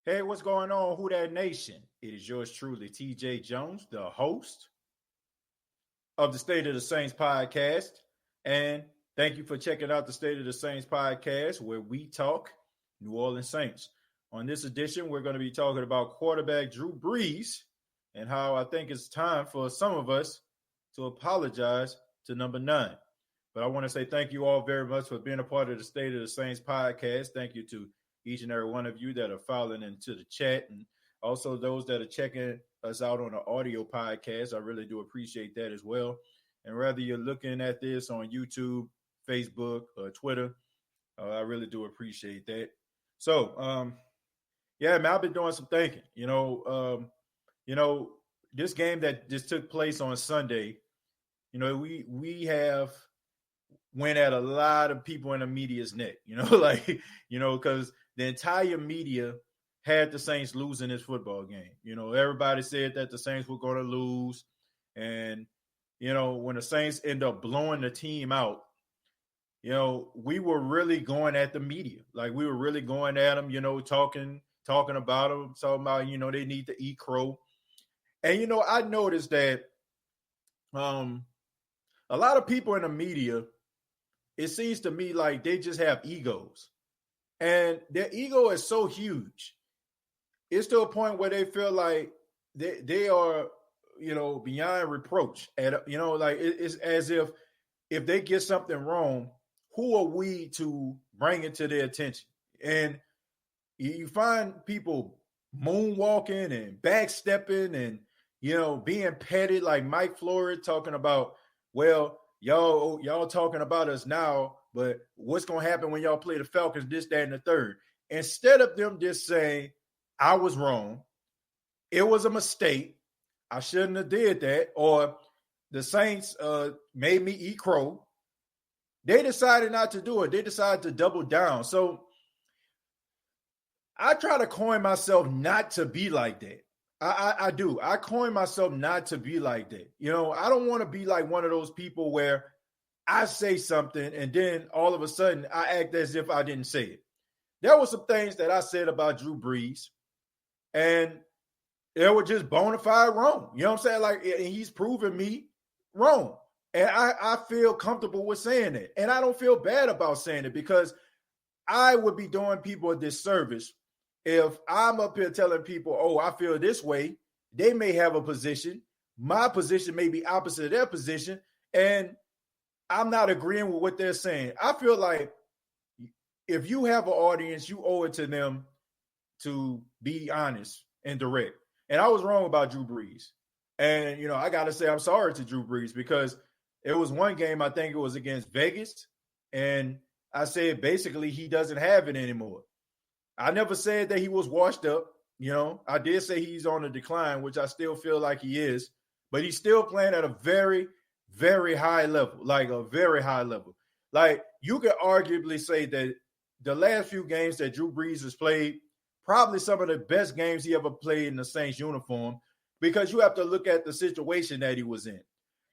Hey, what's going on, Who That Nation? It is yours truly, TJ Jones, the host of the State of the Saints podcast. And thank you for checking out the State of the Saints podcast, where we talk New Orleans Saints. On this edition, we're going to be talking about quarterback Drew Brees and how I think it's time for some of us to apologize to number 9. But I want to say thank you all very much for being a part of the State of the Saints podcast. Thank you to each and every one of you that are filing into the chat, and also those that are checking us out on the audio podcast. I really do appreciate that as well. And whether you're looking at this on YouTube, Facebook, or Twitter, I really do appreciate that. So, yeah, man, I've been doing some thinking. This game that just took place on Sunday. We have went at a lot of people in the media's neck. Because the entire media had the Saints losing this football game. Everybody said that the Saints were going to lose. And, when the Saints end up blowing the team out, we were really going at the media. Like, we were really going at them, talking about them, talking about, they need to eat crow. And, I noticed that a lot of people in the media, it seems to me like they just have egos. And their ego is so huge. It's to a point where they feel like they are, beyond reproach. And, it's as if they get something wrong, who are we to bring it to their attention? And you find people moonwalking and backstepping and, being petty, like Mike Floyd talking about, well, y'all talking about us now, but what's going to happen when y'all play the Falcons, this, that, and the third? Instead of them just saying, I was wrong, it was a mistake, I shouldn't have did that, or the Saints made me eat crow, they decided not to do it. They decided to double down. So I try to coin myself not to be like that. I do. I coin myself not to be like that. I don't want to be like one of those people where I say something and then all of a sudden I act as if I didn't say it. There were some things that I said about Drew Brees, and they were just bona fide wrong. You know what I'm saying? Like, he's proven me wrong. And I feel comfortable with saying that. And I don't feel bad about saying it, because I would be doing people a disservice if I'm up here telling people, oh, I feel this way. They may have a position. My position may be opposite of their position, and I'm not agreeing with what they're saying. I feel like if you have an audience, you owe it to them to be honest and direct. And I was wrong about Drew Brees. And, I got to say I'm sorry to Drew Brees, because it was one game, I think it was against Vegas, and I said basically he doesn't have it anymore. I never said that he was washed up. I did say he's on a decline, which I still feel like he is, but he's still playing at a very, very high level, like a very high level. Like, you could arguably say that the last few games that Drew Brees has played, probably some of the best games he ever played in the Saints uniform, because you have to look at the situation that he was in.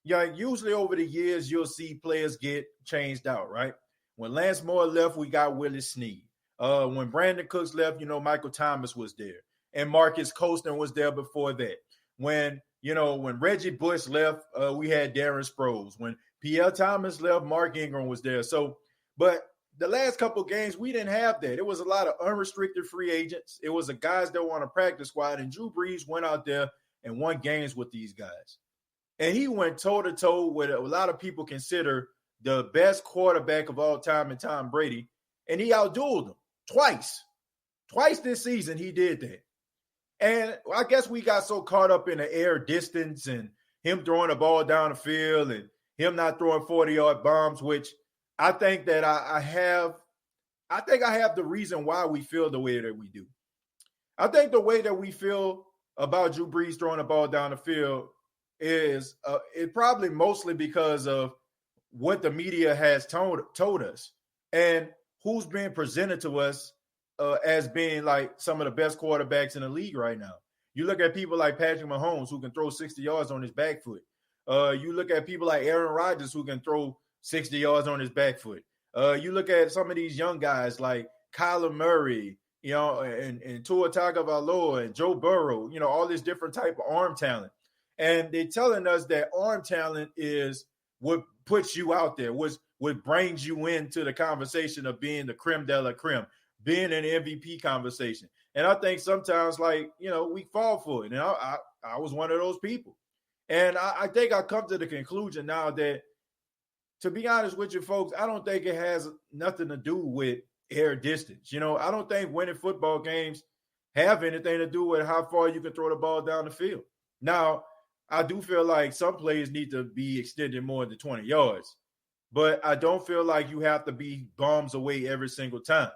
Usually over the years, you'll see players get changed out, right? When Lance Moore left, we got Willie Snead. When Brandon Cooks left, Michael Thomas was there, and Marcus Colston was there before that. When Reggie Bush left, we had Darren Sproles. When Pierre Thomas left, Mark Ingram was there. So, but the last couple of games, we didn't have that. It was a lot of unrestricted free agents. It was the guys that were on a practice squad, and Drew Brees went out there and won games with these guys. And he went toe-to-toe with a lot of people consider the best quarterback of all time in Tom Brady, and he outdueled him. Twice this season he did that. And I guess we got so caught up in the air distance and him throwing the ball down the field and him not throwing 40-yard bombs, which I think that I have the reason why we feel the way that we do. I think the way that we feel about Drew Brees throwing the ball down the field is it probably mostly because of what the media has told us and who's being presented to us as being like some of the best quarterbacks in the league right now. You look at people like Patrick Mahomes, who can throw 60 yards on his back foot. You look at people like Aaron Rodgers, who can throw 60 yards on his back foot. You look at some of these young guys like Kyler Murray, and Tua Tagovailoa and Joe Burrow, all this different type of arm talent. And they're telling us that arm talent is what puts you out there, what brings you into the conversation of being the creme de la creme, being in the MVP conversation. And I think sometimes, we fall for it. And I was one of those people. And I think I come to the conclusion now that, to be honest with you folks, I don't think it has nothing to do with air distance. I don't think winning football games have anything to do with how far you can throw the ball down the field. Now, I do feel like some plays need to be extended more than 20 yards, but I don't feel like you have to be bombs away every single time.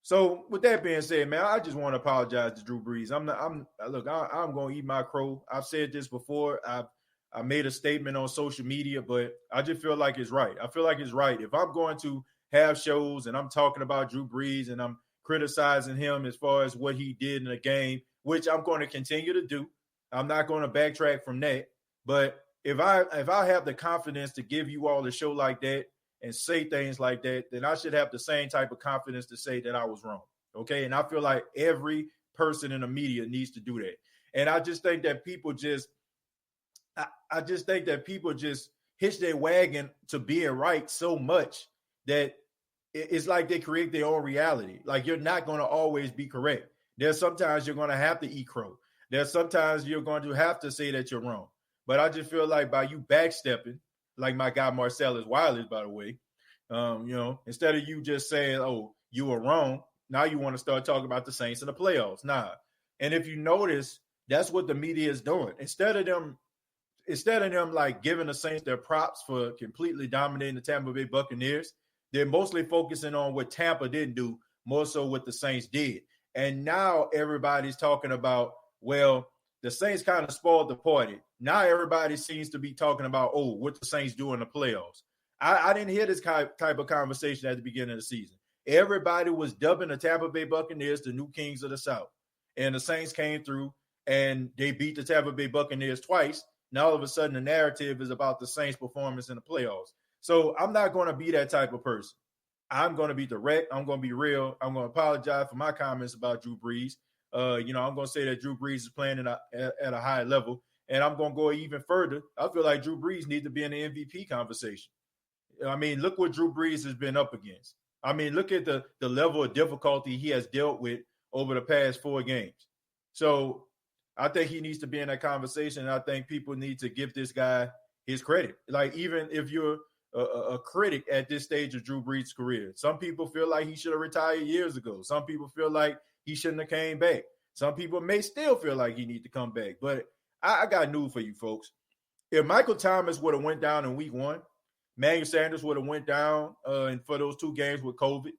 So with that being said, man, I just want to apologize to Drew Brees. I'm going to eat my crow. I've said this before. I made a statement on social media, but I just feel like it's right. I feel like it's right. If I'm going to have shows and I'm talking about Drew Brees and I'm criticizing him as far as what he did in the game, which I'm going to continue to do, I'm not going to backtrack from that. But if I have the confidence to give you all a show like that and say things like that, then I should have the same type of confidence to say that I was wrong. Okay. And I feel like every person in the media needs to do that. And I just think that people just hitch their wagon to being right so much that it's like they create their own reality. Like, you're not going to always be correct. There's sometimes you're going to have to eat crow. There's sometimes you're going to have to say that you're wrong. But I just feel like by you backstepping, like my guy Marcellus Wiley, by the way, instead of you just saying, oh, you were wrong, now you want to start talking about the Saints in the playoffs. Nah. And if you notice, that's what the media is doing. Instead of them like giving the Saints their props for completely dominating the Tampa Bay Buccaneers, they're mostly focusing on what Tampa didn't do, more so what the Saints did. And now everybody's talking about, well, the Saints kind of spoiled the party. Now everybody seems to be talking about, oh, what the Saints do in the playoffs. I didn't hear this type of conversation at the beginning of the season. Everybody was dubbing the Tampa Bay Buccaneers the new kings of the South. And the Saints came through and they beat the Tampa Bay Buccaneers twice. Now all of a sudden the narrative is about the Saints' performance in the playoffs. So I'm not going to be that type of person. I'm going to be direct. I'm going to be real. I'm going to apologize for my comments about Drew Brees. I'm going to say that Drew Brees is playing at a high level. And I'm going to go even further. I feel like Drew Brees needs to be in the MVP conversation. I mean, look what Drew Brees has been up against. I mean, look at the level of difficulty he has dealt with over the past 4 games. So I think he needs to be in that conversation. And I think people need to give this guy his credit. Like, even if you're a critic at this stage of Drew Brees' career, some people feel like he should have retired years ago. Some people feel like he shouldn't have came back. Some people may still feel like he needs to come back. But I got news for you folks. If Michael Thomas would have went down in week 1, Emmanuel Sanders would have went down and for those 2 games with COVID,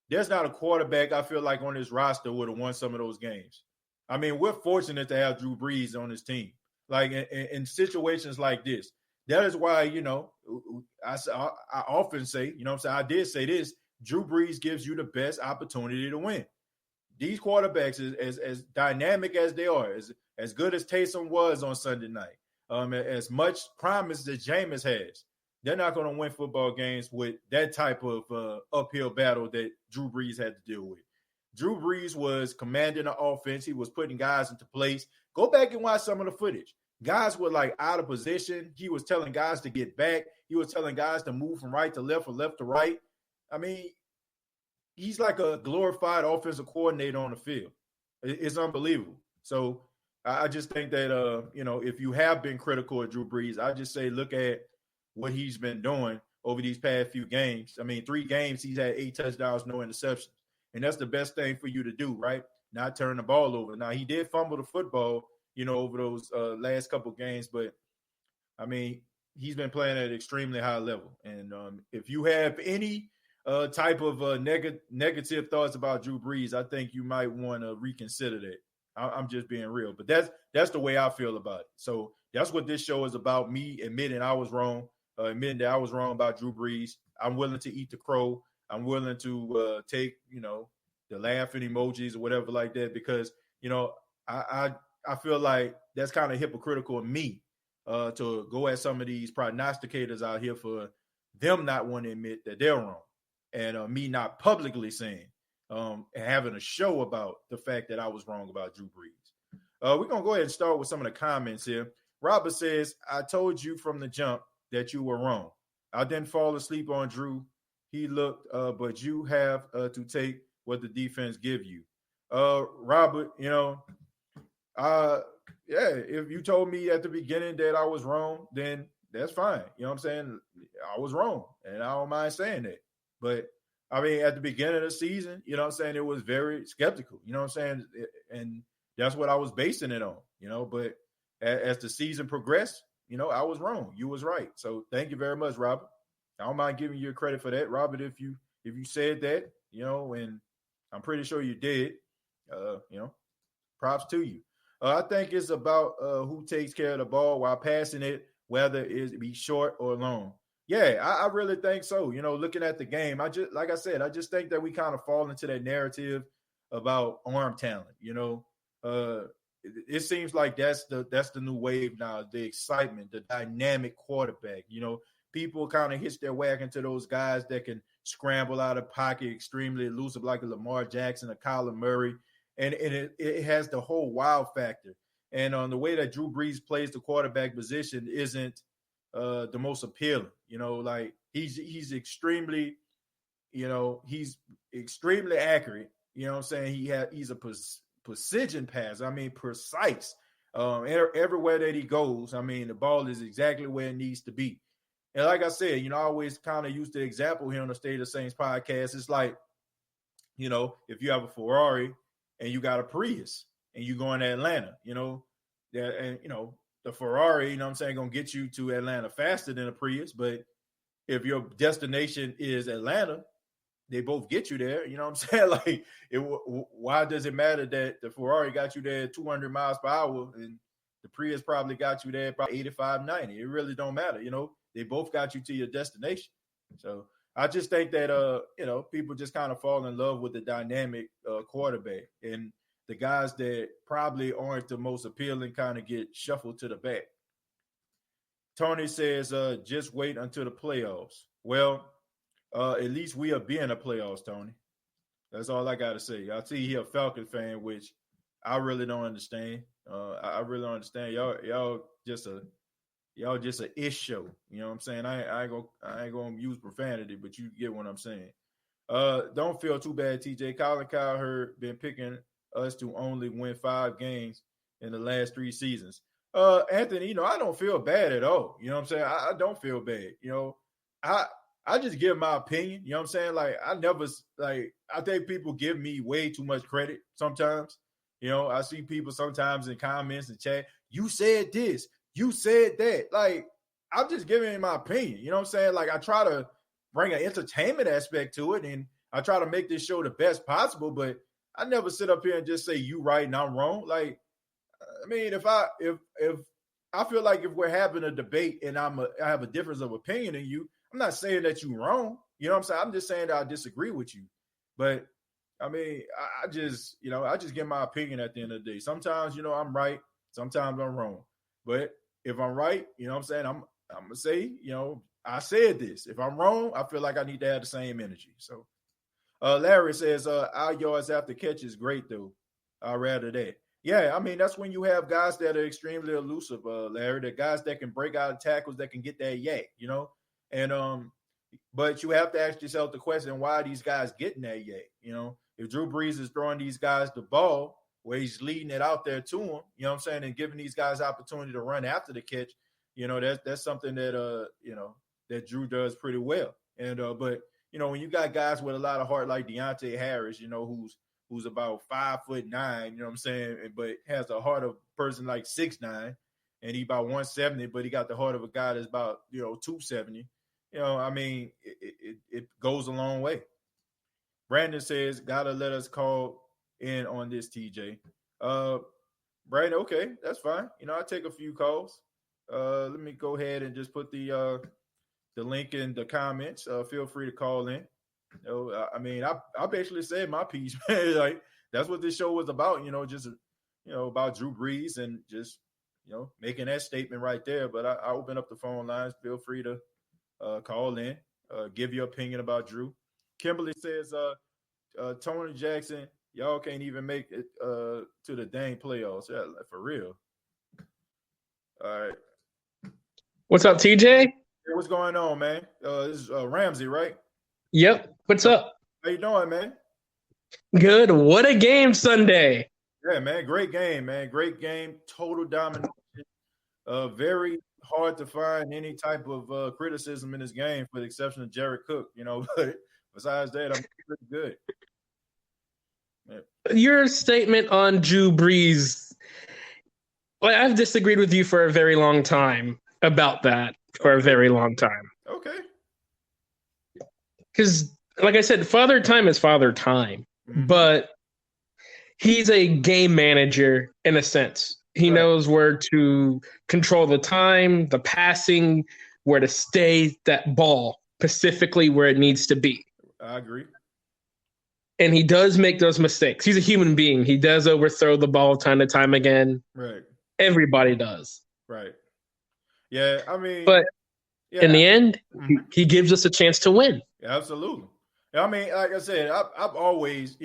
there's not a quarterback I feel like on this roster would have won some of those games. I mean, we're fortunate to have Drew Brees on this team. Like, in situations like this, that is why, I often say, I did say this, Drew Brees gives you the best opportunity to win. These quarterbacks, as dynamic as they are, as good as Taysom was on Sunday night, as much promise as Jameis has, they're not going to win football games with that type of uphill battle that Drew Brees had to deal with. Drew Brees was commanding the offense. He was putting guys into place. Go back and watch some of the footage. Guys were like out of position. He was telling guys to get back. He was telling guys to move from right to left or left to right. I mean, he's like a glorified offensive coordinator on the field. It's unbelievable. So I just think that, if you have been critical of Drew Brees, I just say look at what he's been doing over these past few games. I mean, 3 games, he's had 8 touchdowns, no interceptions. And that's the best thing for you to do, right? Not turn the ball over. Now, he did fumble the football, over those last couple of games. But, I mean, he's been playing at an extremely high level. And if you have any type of negative thoughts about Drew Brees, I think you might want to reconsider that. I'm just being real. But that's the way I feel about it. So that's what this show is about, me admitting I was wrong, admitting that I was wrong about Drew Brees. I'm willing to eat the crow. I'm willing to take, the laughing emojis or whatever like that, because, I feel like that's kind of hypocritical of me to go at some of these prognosticators out here for them not wanting to admit that they're wrong, and me not publicly saying having a show about the fact that I was wrong about Drew Brees. We're going to go ahead and start with some of the comments here. Robert says, I told you from the jump that you were wrong. I didn't fall asleep on Drew. He looked, but you have to take what the defense give you. Robert, yeah, if you told me at the beginning that I was wrong, then that's fine. You know what I'm saying? I was wrong, and I don't mind saying that. But I mean, at the beginning of the season, you know what I'm saying, it was very skeptical. You know what I'm saying? And that's what I was basing it on, But as the season progressed, I was wrong. You was right. So thank you very much, Robert. I don't mind giving you credit for that, Robert. If you said that, and I'm pretty sure you did, props to you. I think it's about who takes care of the ball while passing it, whether it be short or long. Yeah, I really think so. Looking at the game, I just think that we kind of fall into that narrative about arm talent. It seems like that's the new wave now. The excitement, the dynamic quarterback. People kind of hitch their wagon to those guys that can scramble out of pocket, extremely elusive, like a Lamar Jackson, a Kyler Murray, and it has the whole wow factor. And on the way that Drew Brees plays the quarterback position isn't the most appealing. Like he's extremely, he's extremely accurate. You know what I'm saying? He's a precision pass. I mean, precise. Everywhere that he goes, I mean, the ball is exactly where it needs to be. And like I said, I always kind of use the example here on the State of Saints podcast. It's like, if you have a Ferrari and you got a Prius and you going to Atlanta, the Ferrari, what I'm saying, going to get you to Atlanta faster than a Prius. But if your destination is Atlanta, they both get you there. You know what I'm saying? Like, why does it matter that the Ferrari got you there 200 miles per hour and the Prius probably got you there about 85, 90? It really don't matter. They both got you to your destination. So I just think that, people just kind of fall in love with the dynamic quarterback, and the guys that probably aren't the most appealing kind of get shuffled to the back. Tony says, just wait until the playoffs. Well, at least we'll be in the playoffs, Tony. That's all I got to say. I see you're a Falcon fan, which I really don't understand. I really don't understand. Y'all just a ish show. You know what I'm saying? I ain't gonna use profanity, but you get what I'm saying. Don't feel too bad, TJ. Colin Cowherd been picking us to only win 5 games in the last 3 seasons. Anthony, I don't feel bad at all. You know what I'm saying? I don't feel bad. I just give my opinion. You know what I'm saying? Like, I think people give me way too much credit sometimes. I see people sometimes in comments and chat, you said this, you said that. Like, I'm just giving my opinion. You know what I'm saying? Like, I try to bring an entertainment aspect to it, and I try to make this show the best possible, but I never sit up here and just say you right and I'm wrong. Like, I mean, if I feel like if we're having a debate and I have a difference of opinion than you, I'm not saying that you're wrong. You know what I'm saying? I'm just saying that I disagree with you. But I mean, I just give my opinion at the end of the day. Sometimes, I'm right. Sometimes I'm wrong. But if I'm right, you know what I'm saying? I'm going to say, I said this. If I'm wrong, I feel like I need to have the same energy. So Larry says, our yards after catch is great, though. I'd rather that. Yeah, I mean, that's when you have guys that are extremely elusive, Larry. The guys that can break out of tackles, that can get that yak, And but you have to ask yourself the question, why are these guys getting that yak? If Drew Brees is throwing these guys the ball where he's leading it out there to them, you know what I'm saying, and giving these guys opportunity to run after the catch, that's something that that Drew does pretty well. And but when you got guys with a lot of heart like Deontay Harris, who's about 5'9", you know what I'm saying, but has the heart of a person like 6'9", and he about 170, but he got the heart of a guy that's about 270. I mean, it goes a long way. Brandon says, gotta let us call in on this, TJ. Brandon, okay, that's fine. I take a few calls. Let me go ahead and just put the link in the comments. Feel free to call in. I mean, I basically said my piece, man. Like, that's what this show was about, just about Drew Brees and just making that statement right there. But I open up the phone lines. Feel free to call in, give your opinion about Drew. Kimberly says, Tony Jackson, y'all can't even make it to the dang playoffs. Yeah, like, for real. All right. What's up, TJ? Hey, what's going on, man? This is Ramsey, right? Yep. What's up? How you doing, man? Good. What a game Sunday. Yeah, man. Great game, man. Great game. Total domination. Very hard to find any type of criticism in this game, for the exception of Jared Cook. But besides that, I'm pretty good. Yeah. Your statement on Drew Brees. Well, I've disagreed with you for a very long time about that. For a very long time. Okay. Because, like I said, father time is father time. Mm-hmm. But he's a game manager in a sense. He knows where to control the time, the passing, where to stay that ball, specifically where it needs to be. I agree. And he does make those mistakes. He's a human being. He does overthrow the ball time to time again. Right. Everybody does. Right. Yeah, I mean. But in the end, he gives us a chance to win. Yeah, absolutely. I mean, like I said, I've always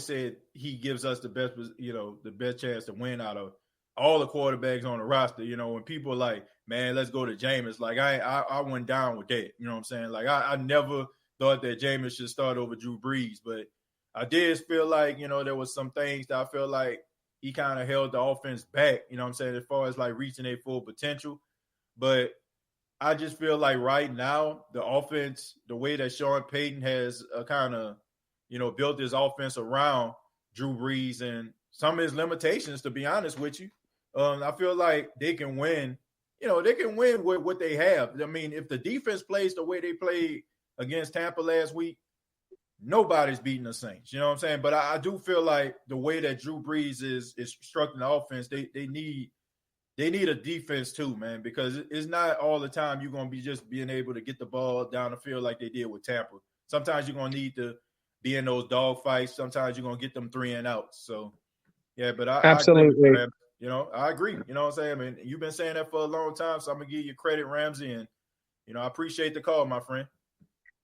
said he gives us the best chance to win out of all the quarterbacks on the roster. When people are like, man, let's go to Jameis. Like I went down with that. You know what I'm saying? Like I never thought that Jameis should start over Drew Brees, but I did feel like, there was some things that I feel like he kind of held the offense back, you know what I'm saying, as far as like reaching their full potential. But I just feel like right now, the offense, the way that Sean Payton has kind of, built his offense around Drew Brees and some of his limitations, to be honest with you, I feel like they can win. They can win with what they have. I mean, if the defense plays the way they played against Tampa last week, nobody's beating the Saints. You know what I'm saying? But I do feel like the way that Drew Brees is constructing the offense, they need a defense too, man, because it's not all the time you're going to be just being able to get the ball down the field like they did with Tampa. Sometimes you're going to need to be in those dog fights. Sometimes you're going to get them 3 and outs. So, yeah, but absolutely. I agree, I agree. You know what I'm saying? I mean, you've been saying that for a long time, so I'm going to give you credit, Ramsey, and, I appreciate the call, my friend.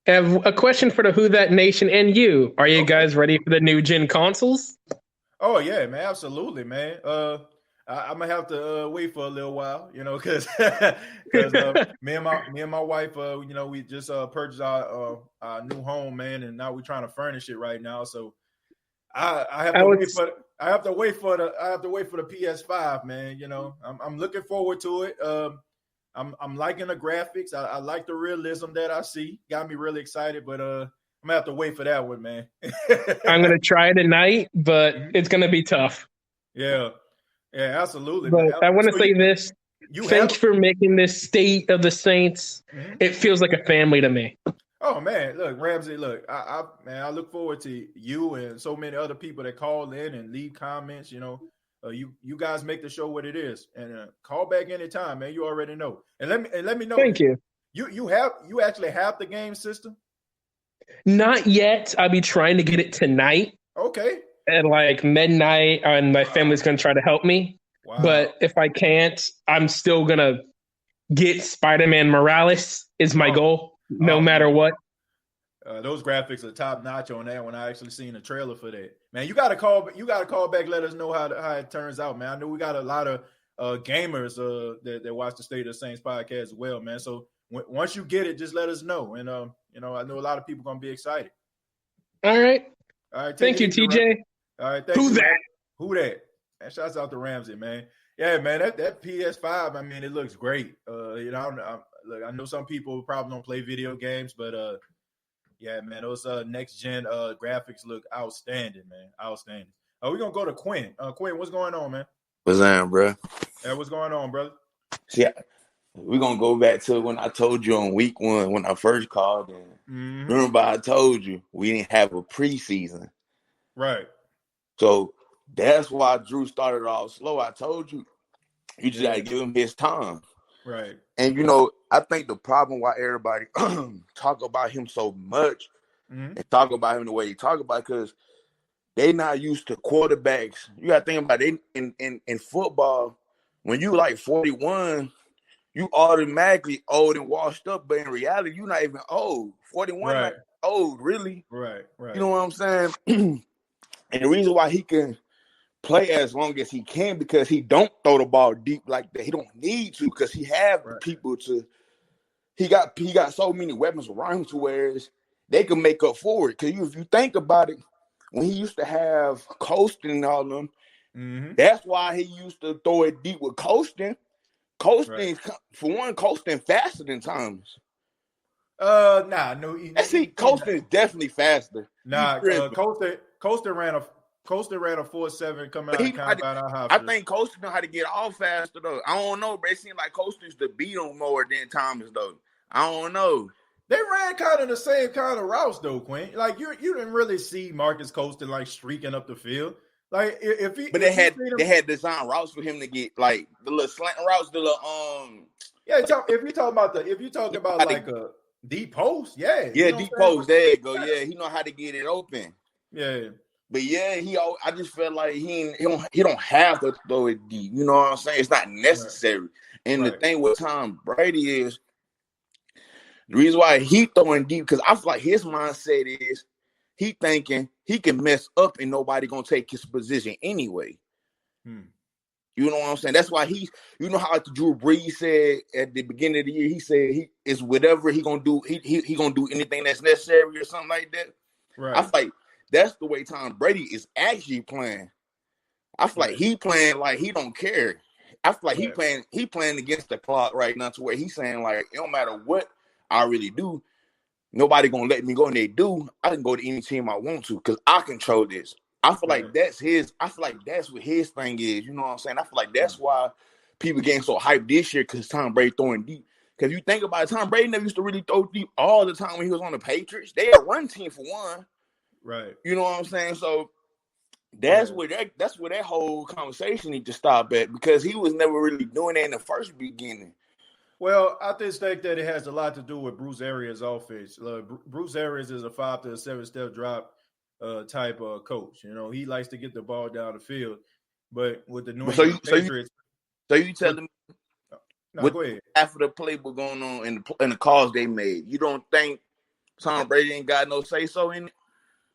I have a question for the Who That Nation and you. Are you guys ready for the new gen consoles? Oh, yeah, man. Absolutely, man. I'm gonna have to wait for a little while, because me and my wife, we just purchased our new home, man, and now we're trying to furnish it right now. So I have to wait for the PS5, man. I'm looking forward to it. I'm liking the graphics. I like the realism that I see. Got me really excited, but I'm gonna have to wait for that one, man. I'm gonna try tonight, but it's gonna be tough. Yeah. Yeah, absolutely. But man. I want to say this. Thanks for making this State of the Saints. Mm-hmm. It feels like a family to me. Oh, man. Look, Ramsey, I look forward to you and so many other people that call in and leave comments. You guys make the show what it is. And call back anytime, man. You already know. And let me know. Thank you. You actually have the game system? Not yet. I'll be trying to get it tonight. Okay. At like midnight, and my family's going to try to help me. Wow. But if I can't, I'm still going to get Spider-Man Morales is my goal, no matter what. Those graphics are top notch on that when I actually seen a trailer for that. Man, you got to call back, let us know how it turns out, man. I know we got a lot of gamers that watch the State of the Saints podcast as well, man. So once you get it, just let us know. And, I know a lot of people going to be excited. All right. Thank you, TJ. Right? All right, thank you. Who that? And shouts out to Ramsey, man. Yeah, man, that PS5, I mean, it looks great. I know some people probably don't play video games, but yeah, man, those next gen graphics look outstanding, man. Outstanding. We're gonna go to Quinn. Quinn, what's going on, man? What's on, bro? Yeah, what's going on, brother? Yeah, we're gonna go back to when I told you on week 1 when I first called in. Mm-hmm. Remember, I told you we didn't have a preseason. Right. So that's why Drew started off slow. I told you, you just got to give him his time. Right. And, I think the problem why everybody talk about him so much and talk about him the way he talk about, because they not used to quarterbacks. You got to think about it. In football, when you like 41, you automatically old and washed up. But in reality, you're not even old. 41, right. old, really. Right. You know what I'm saying? And the reason why he can play as long as he can because he don't throw the ball deep like that. He don't need to because he have the people to. He got so many weapons around him to where they can make up for it. Because if you think about it, when he used to have Coasting and all them, that's why he used to throw it deep with Coasting. Coasting, for one, Coasting faster than Thomas. Coasting is definitely faster. Coasting ran a 4.7 coming out of combine. I think Coasting know how to get off faster though. I don't know, but it seems like Coasting's the beat on more than Thomas though. I don't know. They ran kind of the same kind of routes though, Quinn. Like you didn't really see Marcus Coasting like streaking up the field. Like they had design routes for him to get like the little slant routes, the little Yeah, if you talk about like a deep post, deep post. There you go. Yeah, he know how to get it open. Yeah. But yeah, I just felt like he don't have to throw it deep. You know what I'm saying? It's not necessary. Right. And the thing with Tom Brady is the reason why he throwing deep because I feel like his mindset is he thinking he can mess up and nobody gonna take his position anyway. You know what I'm saying? That's why you know how like Drew Brees said at the beginning of the year, he said he is whatever he gonna do. He gonna do anything that's necessary or something like that. Right. I feel like that's the way Tom Brady is actually playing. I feel like he playing like he don't care. I feel like he playing against the clock right now to where he's saying like it don't matter what I really do, nobody gonna let me go, and they do. I can go to any team I want to because I control this. I feel like that's his. I feel like that's what his thing is. You know what I'm saying? I feel like that's why people getting so hyped this year because Tom Brady throwing deep. Because you think about it, Tom Brady never used to really throw deep all the time when he was on the Patriots. They had a run team for one. Right. You know what I'm saying? So that's where that whole conversation needs to stop at because he was never really doing that in the first beginning. Well, I just think that it has a lot to do with Bruce Arians' offense. Bruce Arians is a 5 to 7 step drop type of coach. You know, he likes to get the ball down the field, but with the New England Patriots. So you telling me go ahead. Half of the playbook going on in the calls they made, you don't think Tom Brady ain't got no say so in it?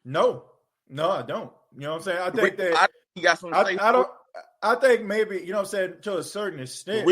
No, I don't. You know what I'm saying? I think that he got some. I think maybe you know what I'm saying to a certain extent.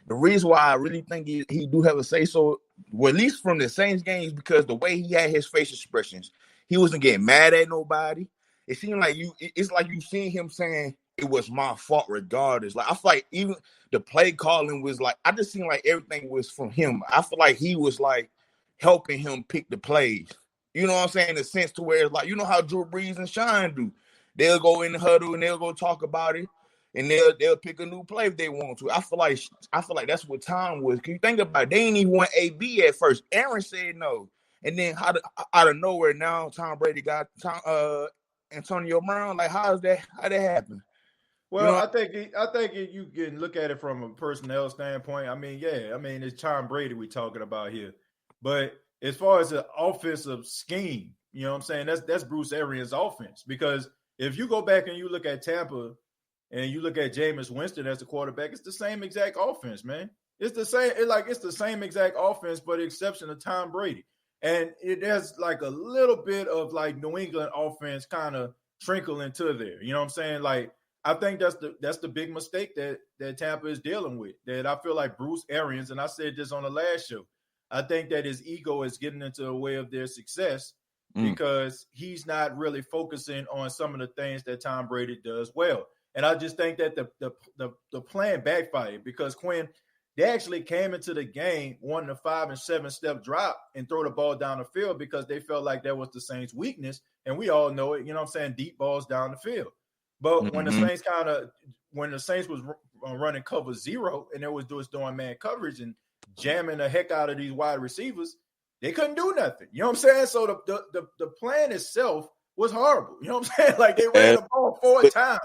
The reason why I really think he do have a say so, well, at least from the Saints games, because the way he had his face expressions, he wasn't getting mad at nobody. It seemed like it's like you seen him saying it was my fault regardless. Like I feel like even the play calling was like I just seemed like everything was from him. I feel like he was like helping him pick the plays. You know what I'm saying? In a sense to where it's like, you know how Drew Brees and Shine do. They'll go in the huddle and they'll go talk about it and they'll pick a new play if they want to. I feel like that's what Tom was. Can you think about it? They didn't even want AB at first. Aaron said no. And then out of nowhere now Tom Brady got Antonio Brown. Like how'd that happen? Well, you know, I think you can look at it from a personnel standpoint. I mean, it's Tom Brady we're talking about here. But as far as the offensive scheme, you know what I'm saying? That's Bruce Arians' offense. Because if you go back and you look at Tampa and you look at Jameis Winston as the quarterback, it's the same exact offense, man. It's the same. It's the same exact offense, but the exception of Tom Brady. And it has like a little bit of like New England offense kind of trickle into there. You know what I'm saying? Like I think that's the big mistake that Tampa is dealing with. That I feel like Bruce Arians, and I said this on the last show, I think that his ego is getting into the way of their success because he's not really focusing on some of the things that Tom Brady does well. And I just think that the plan backfired because Quinn, they actually came into the game wanting a 5 and 7 step drop and throw the ball down the field because they felt like that was the Saints' weakness. And we all know it, you know what I'm saying, deep balls down the field. But when the Saints was running cover 0 and they was doing man coverage and jamming the heck out of these wide receivers, they couldn't do nothing. You know what I'm saying? So the plan itself was horrible. You know what I'm saying? Like they ran the ball 4 times.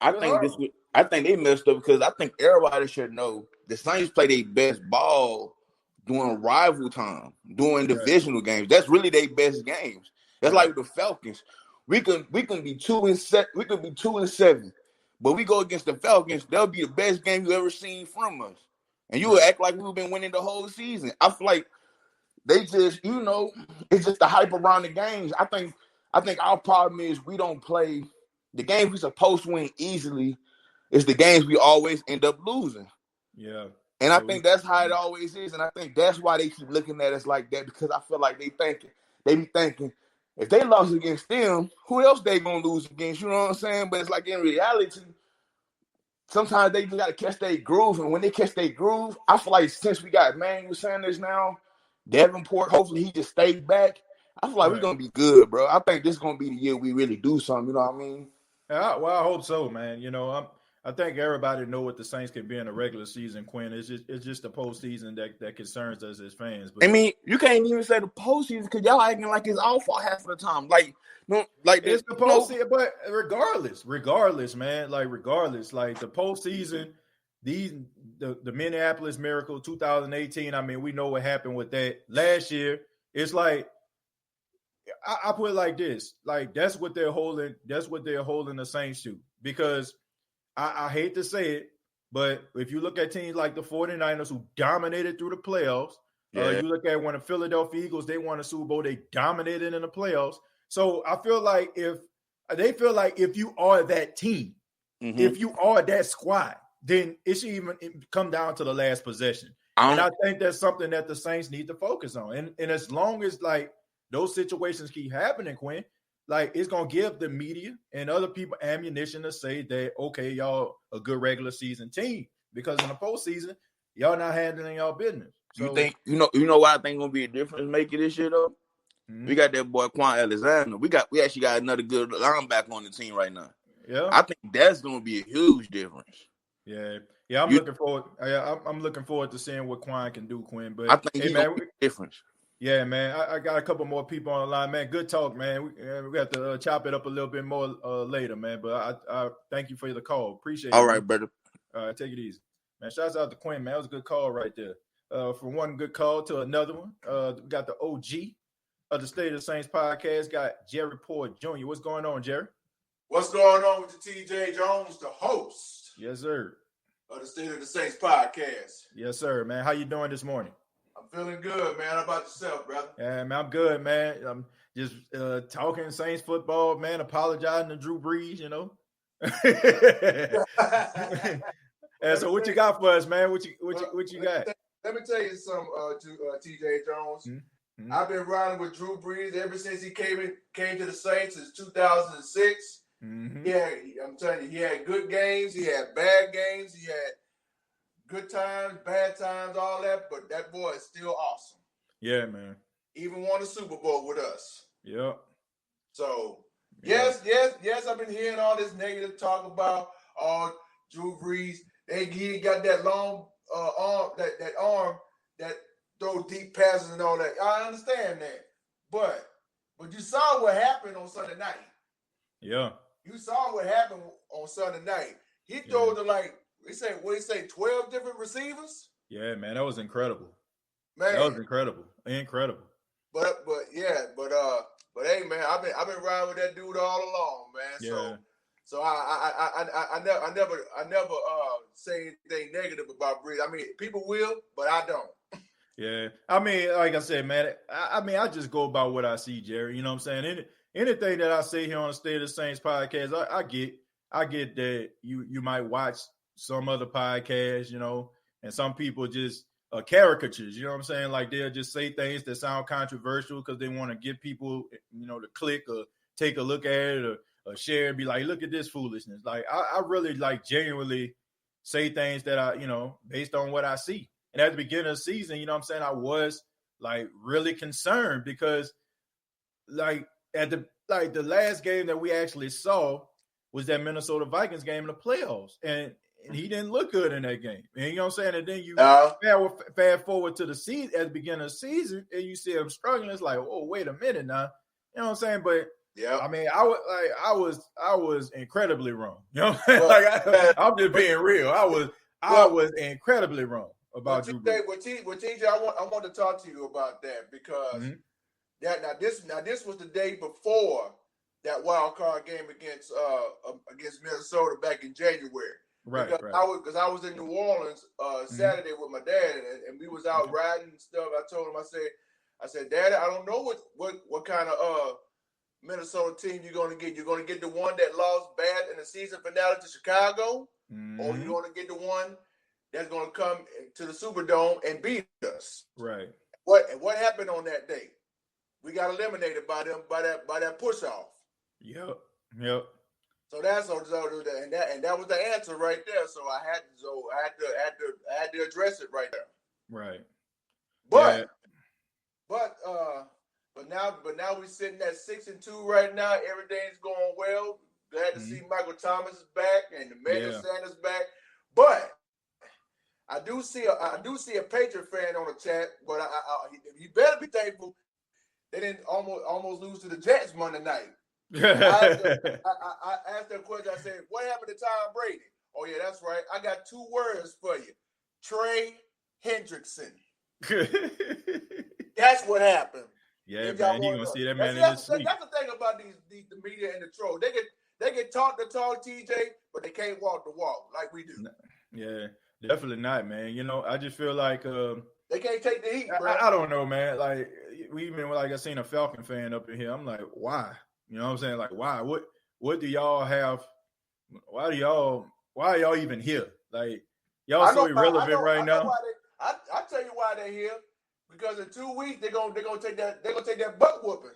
I think they messed up because I think everybody should know the Saints play their best ball during rival time, during divisional games. That's really their best games. That's like the Falcons. We can be 2-7. We could be 2-7, but we go against the Falcons. That'll be the best game you ever seen from us, and you will act like we've been winning the whole season. I feel like they just, it's just the hype around the games. I think our problem is we don't play the games we supposed to win easily. Is the games we always end up losing. Yeah. And I think that's how it always is. And I think that's why they keep looking at us like that, because I feel like they be thinking, if they lost against them, who else they gonna lose against? You know what I'm saying? But it's like in reality, sometimes they just gotta catch their groove. And when they catch their groove, I feel like since we got Emmanuel Sanders now, Davenport, hopefully he just stays back. I feel like we're gonna be good, bro. I think this is gonna be the year we really do something, you know what I mean? Well, I hope so, man. I think everybody know what the Saints can be in a regular season, Quinn. It's just the postseason that concerns us as fans. But I mean, you can't even say the postseason because y'all acting like it's all for half of the time. It's the postseason, but regardless, man. Regardless, the postseason, the Minneapolis Miracle 2018. I mean, we know what happened with that last year. It's like I put it like this: that's what they're holding. That's what they're holding the Saints to, because I hate to say it, but if you look at teams like the 49ers who dominated through the playoffs, you look at when the Philadelphia Eagles, they won a Super Bowl, they dominated in the playoffs. So I feel like if you are that team, if you are that squad, then it should even come down to the last possession. And I think that's something that the Saints need to focus on. And as long as those situations keep happening, Quinn, it's going to give the media and other people ammunition to say that, okay, y'all a good regular season team, because in the postseason, y'all not handling y'all business. So, you think, you know what I think going to be a difference making this shit up? Mm-hmm. We got that boy Quan Alexander. We actually got another good linebacker on the team right now. Yeah. I think that's going to be a huge difference. Yeah. Yeah, I'm looking forward. I'm looking forward to seeing what Quan can do, Quinn. But I think he's going to be a difference. Yeah, man. I got a couple more people on the line, man. Good talk, man. We have to chop it up a little bit more later, man. But I thank you for the call. Appreciate it. All right, brother. All right, take it easy, man. Shouts out to Quinn, man. That was a good call right there. From one good call to another one. We got the OG of the State of the Saints podcast. Got Jerry Port Jr. What's going on, Jerry? What's going on with the TJ Jones, the host? Yes, sir. Of the State of the Saints podcast. Yes, sir, man. How you doing this morning? I'm feeling good, man. How about yourself, brother? Yeah, man, I'm good, man. I'm just talking Saints football, man. Apologizing to Drew Brees, And so, what you got for us, man? What you got? Let me tell you something, TJ Jones. Mm-hmm. I've been riding with Drew Brees ever since he came to the Saints in 2006. Mm-hmm. Yeah, I'm telling you, he had good games, he had bad games, he had good times, bad times, all that, but that boy is still awesome. Yeah, man. Even won a Super Bowl with us. Yep. So, yes, I've been hearing all this negative talk about Drew Brees. He got that long arm, that arm that throw deep passes and all that. I understand that. But you saw what happened on Sunday night. Yeah. You saw what happened on Sunday night. He threw to 12 different receivers? Yeah, man, that was incredible. Man, that was incredible. But hey, man, I've been riding with that dude all along, man. Yeah. So I never say anything negative about Brees. I mean, people will, but I don't. Yeah, I mean, like I said, man, I just go by what I see, Jerry. You know what I'm saying? Anything that I say here on the State of the Saints podcast, I get that you might watch some other podcasts, and some people just caricatures, you know what I'm saying? Like they'll just say things that sound controversial because they want to get people, to click or take a look at it or share and be like, look at this foolishness. Like I really genuinely say things that I, based on what I see. And at the beginning of the season, you know what I'm saying, I was really concerned because at the last game that we actually saw was that Minnesota Vikings game in the playoffs. And he didn't look good in that game. And you know what I'm saying? And then you fast forward to the season at the beginning of the season and you see him struggling. It's like, oh, wait a minute now. You know what I'm saying? But yeah, I mean, I was incredibly wrong. You know what I'm saying? I'm just being real. I was incredibly wrong about Drew Brees. TJ, I want to talk to you about that because this was the day before that wild card game against Minnesota back in January. Right. Because I was in New Orleans Saturday with my dad and we was out riding and stuff. I told him, I said, Daddy, I don't know what kind of Minnesota team you're going to get. You're going to get the one that lost bad in the season finale to Chicago, or you're going to get the one that's going to come to the Superdome and beat us. Right. What happened on that day? We got eliminated by that push off. Yep. So that was the answer right there. So I had to address it right there. Right. But now we're sitting at 6-2 right now. Everything's going well. Glad to see Michael Thomas is back and the Emmanuel Sanders back. But I do see a Patriot fan on the chat. But you better be thankful they didn't almost lose to the Jets Monday night. I asked that question. I said, "What happened to Tom Brady?" Oh yeah, that's right. I got 2 words for you: Trey Hendrickson. That's what happened. Yeah, man, you gonna see that man in his sleep. That's the thing about the media and the troll. They can talk the talk, TJ, but they can't walk the walk like we do. Yeah, definitely not, man. You know, I just feel like they can't take the heat, bro. I don't know, man. Like I seen a Falcon fan up in here. I'm like, why? You know what I'm saying? Like, why? What do y'all have? Why are y'all even here? Like, y'all so irrelevant right now. I tell you why they're here. Because in 2 weeks they're gonna take that butt whooping.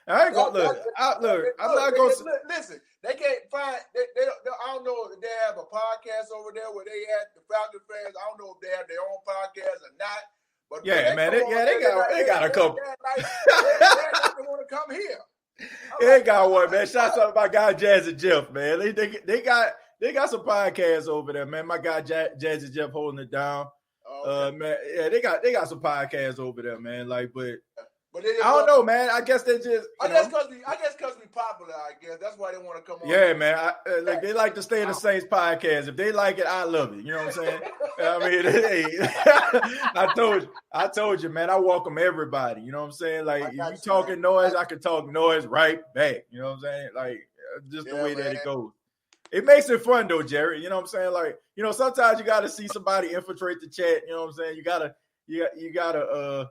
I ain't gonna look. I'm not gonna listen. They can't find. I don't know if they have a podcast over there where they at the Falcon fans. I don't know if they have their own podcast or not. But yeah, man, they got a couple. They want to come here. They got one, man. Shout out to my guy Jazzy Jeff, man. They got some podcasts over there, man. My guy Jazzy Jeff holding it down. Okay. Man, yeah, they got some podcasts over there, man. Like, but I don't know, man. I guess they just. I guess because we popular. I guess that's why they want to come on. Yeah, man. They like to stay in the Saints podcast. If they like it, I love it. You know what I'm saying? I mean, hey, I told you, man. I welcome everybody. You know what I'm saying? Like, if you talking noise, I can talk noise right back. You know what I'm saying? Like, just the way that it goes. It makes it fun though, Jerry. You know what I'm saying? Like, you know, sometimes you got to see somebody infiltrate the chat. You know what I'm saying? You gotta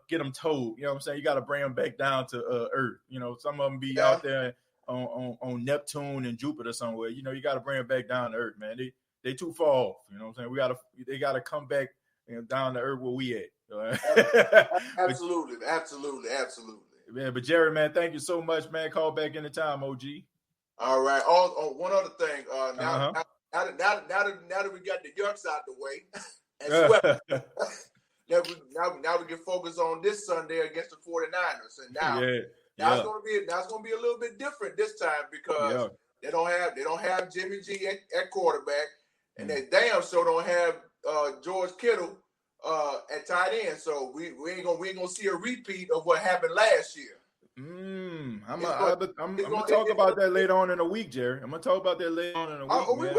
get them told. You know what I'm saying? You gotta bring them back down to Earth. You know, some of them be out there on Neptune and Jupiter somewhere. You know, you gotta bring them back down to Earth, man. They too far off. You know what I'm saying? They gotta come back down to Earth where we at. Absolutely. Man, but Jerry, man, thank you so much, man. Call back anytime, OG. All right. One other thing. Now that we got the Yucks out the way and swept, now we can focus on this Sunday against the 49ers. And now it's gonna be a little bit different this time because they don't have Jimmy G at quarterback, and they damn sure don't have George Kittle at tight end. So we ain't gonna see a repeat of what happened last year. I'm gonna talk about that later on in the week, Jerry. I'm gonna talk about that later on in the week,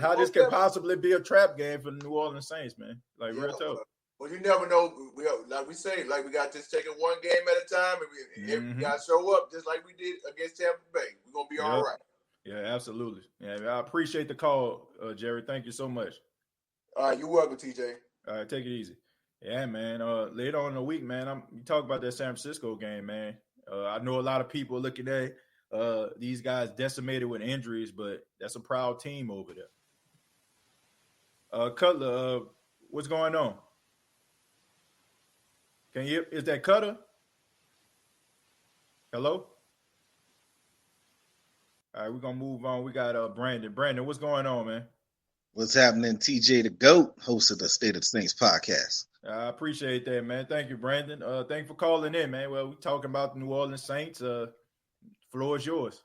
how this could possibly be a trap game for the New Orleans Saints, man. Like real tough. Well, you never know. Like we say, like we got to take it one game at a time, and we got to show up just like we did against Tampa Bay. We're gonna be all right. Yeah, absolutely. Yeah, I appreciate the call, Jerry. Thank you so much. All right, you're welcome, TJ. All right, take it easy. Yeah, man. Later on in the week, man, you talk about that San Francisco game, man. I know a lot of people looking at these guys decimated with injuries, but that's a proud team over there. Cutler, what's going on? Is that Cutter? Hello? All right, we're going to move on. We got Brandon. Brandon, what's going on, man? What's happening? TJ the GOAT, host of the State of the Saints podcast. I appreciate that, man. Thank you, Brandon. Thank you for calling in, man. Well, we're talking about the New Orleans Saints. Floor is yours.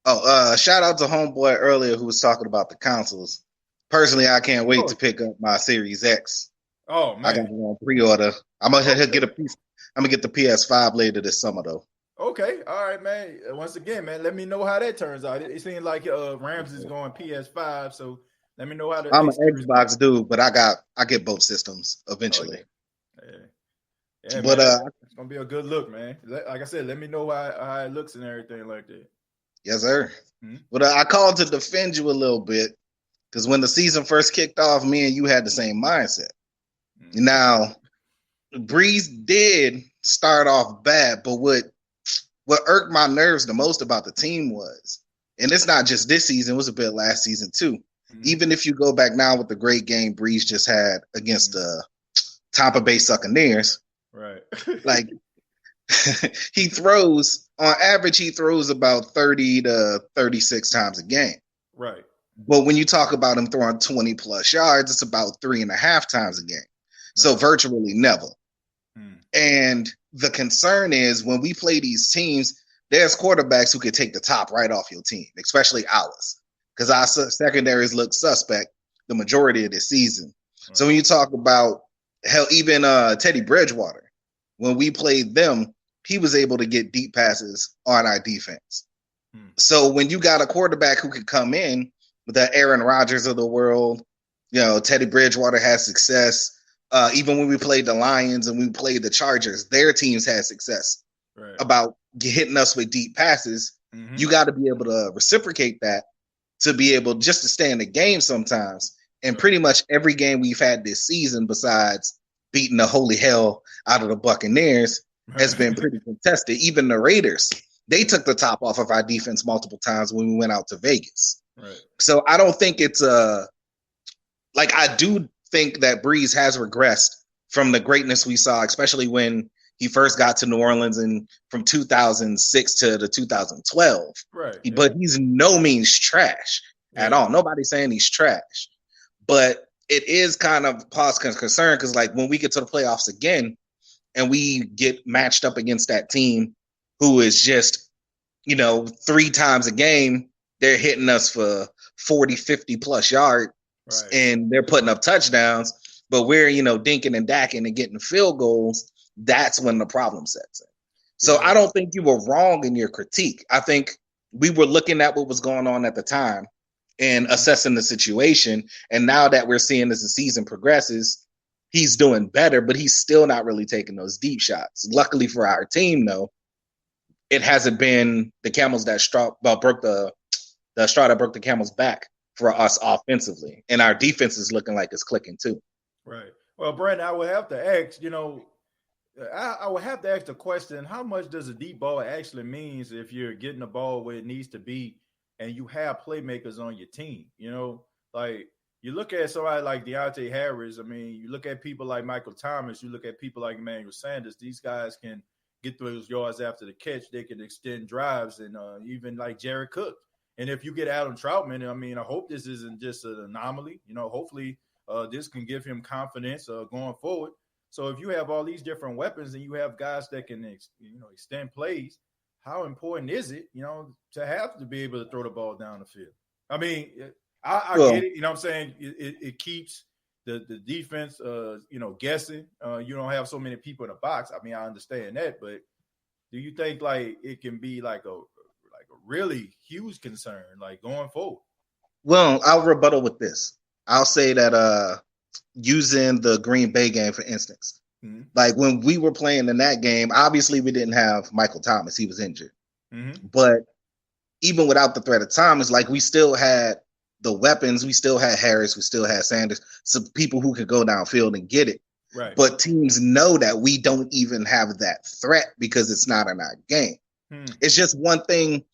Shout out to homeboy earlier who was talking about the consoles. Personally, I can't wait to pick up my Series X. Oh, man. I got it on pre-order. I'm gonna get the PS5 later this summer, though. Okay, all right, man. Once again, man, let me know how that turns out. It seems like Rams is going PS5, so let me know how. I'm an Xbox dude, but I get both systems eventually. Yeah, but it's gonna be a good look, man. Like I said, let me know how it looks and everything like that. Yes, sir. But I called to defend you a little bit because when the season first kicked off, me and you had the same mindset. Now, Breeze did start off bad, but what irked my nerves the most about the team was, and it's not just this season, it was a bit last season too. Mm-hmm. Even if you go back now with the great game Breeze just had against the Tampa Bay Buccaneers, right? Like he throws on average, he throws about 30 to 36 times a game, right? But when you talk about him throwing 20 plus yards, it's about 3.5 times a game, right. So virtually never. And the concern is when we play these teams, there's quarterbacks who could take the top right off your team, especially ours, because our secondaries look suspect the majority of the season. Right. So when you talk about hell, even Teddy Bridgewater, when we played them, he was able to get deep passes on our defense. So when you got a quarterback who could come in with the Aaron Rodgers of the world, Teddy Bridgewater has success. Even when we played the Lions and we played the Chargers, their teams had success about hitting us with deep passes. Mm-hmm. You got to be able to reciprocate that to be able just to stay in the game sometimes. And pretty much every game we've had this season, besides beating the holy hell out of the Buccaneers, has been pretty contested. Even the Raiders, they took the top off of our defense multiple times when we went out to Vegas. Right. So I don't think it's I do think that Breeze has regressed from the greatness we saw, especially when he first got to New Orleans and from 2006 to the 2012. Right. But he's no means trash at all. Nobody's saying he's trash. But it is kind of cause concern because, when we get to the playoffs again and we get matched up against that team who is just, 3 times a game, they're hitting us for 40, 50 plus yards. Right. And they're putting up touchdowns, but we're, dinking and dacking and getting field goals. That's when the problem sets in. So I don't think you were wrong in your critique. I think we were looking at what was going on at the time and assessing the situation. And now that we're seeing as the season progresses, he's doing better, but he's still not really taking those deep shots. Luckily for our team, though, it hasn't been the camels that broke the straw that broke the camel's back for us offensively, and our defense is looking like it's clicking too. Right. Well, Brandon, I would have to ask, I would have to ask the question, how much does a deep ball actually means if you're getting the ball where it needs to be and you have playmakers on your team? You look at somebody like Deontay Harris. I mean, you look at people like Michael Thomas, you look at people like Emmanuel Sanders. These guys can get those yards after the catch. They can extend drives, and even like Jared Cook. And if you get Adam Troutman, I hope this isn't just an anomaly. Hopefully this can give him confidence going forward. So if you have all these different weapons and you have guys that can, extend plays, how important is it, to have to be able to throw the ball down the field? I mean, I get it. I'm saying it keeps the defense, guessing. You don't have so many people in the box. I mean, I understand that, but do you think it can be a really huge concern going forward? Well, I'll rebuttal with this. I'll say that using the Green Bay game, for instance, when we were playing in that game, obviously we didn't have Michael Thomas. He was injured. Mm-hmm. But even without the threat of Thomas, we still had the weapons. We still had Harris. We still had Sanders. Some people who could go downfield and get it. Right. But teams know that we don't even have that threat because it's not in our game. It's just one thing.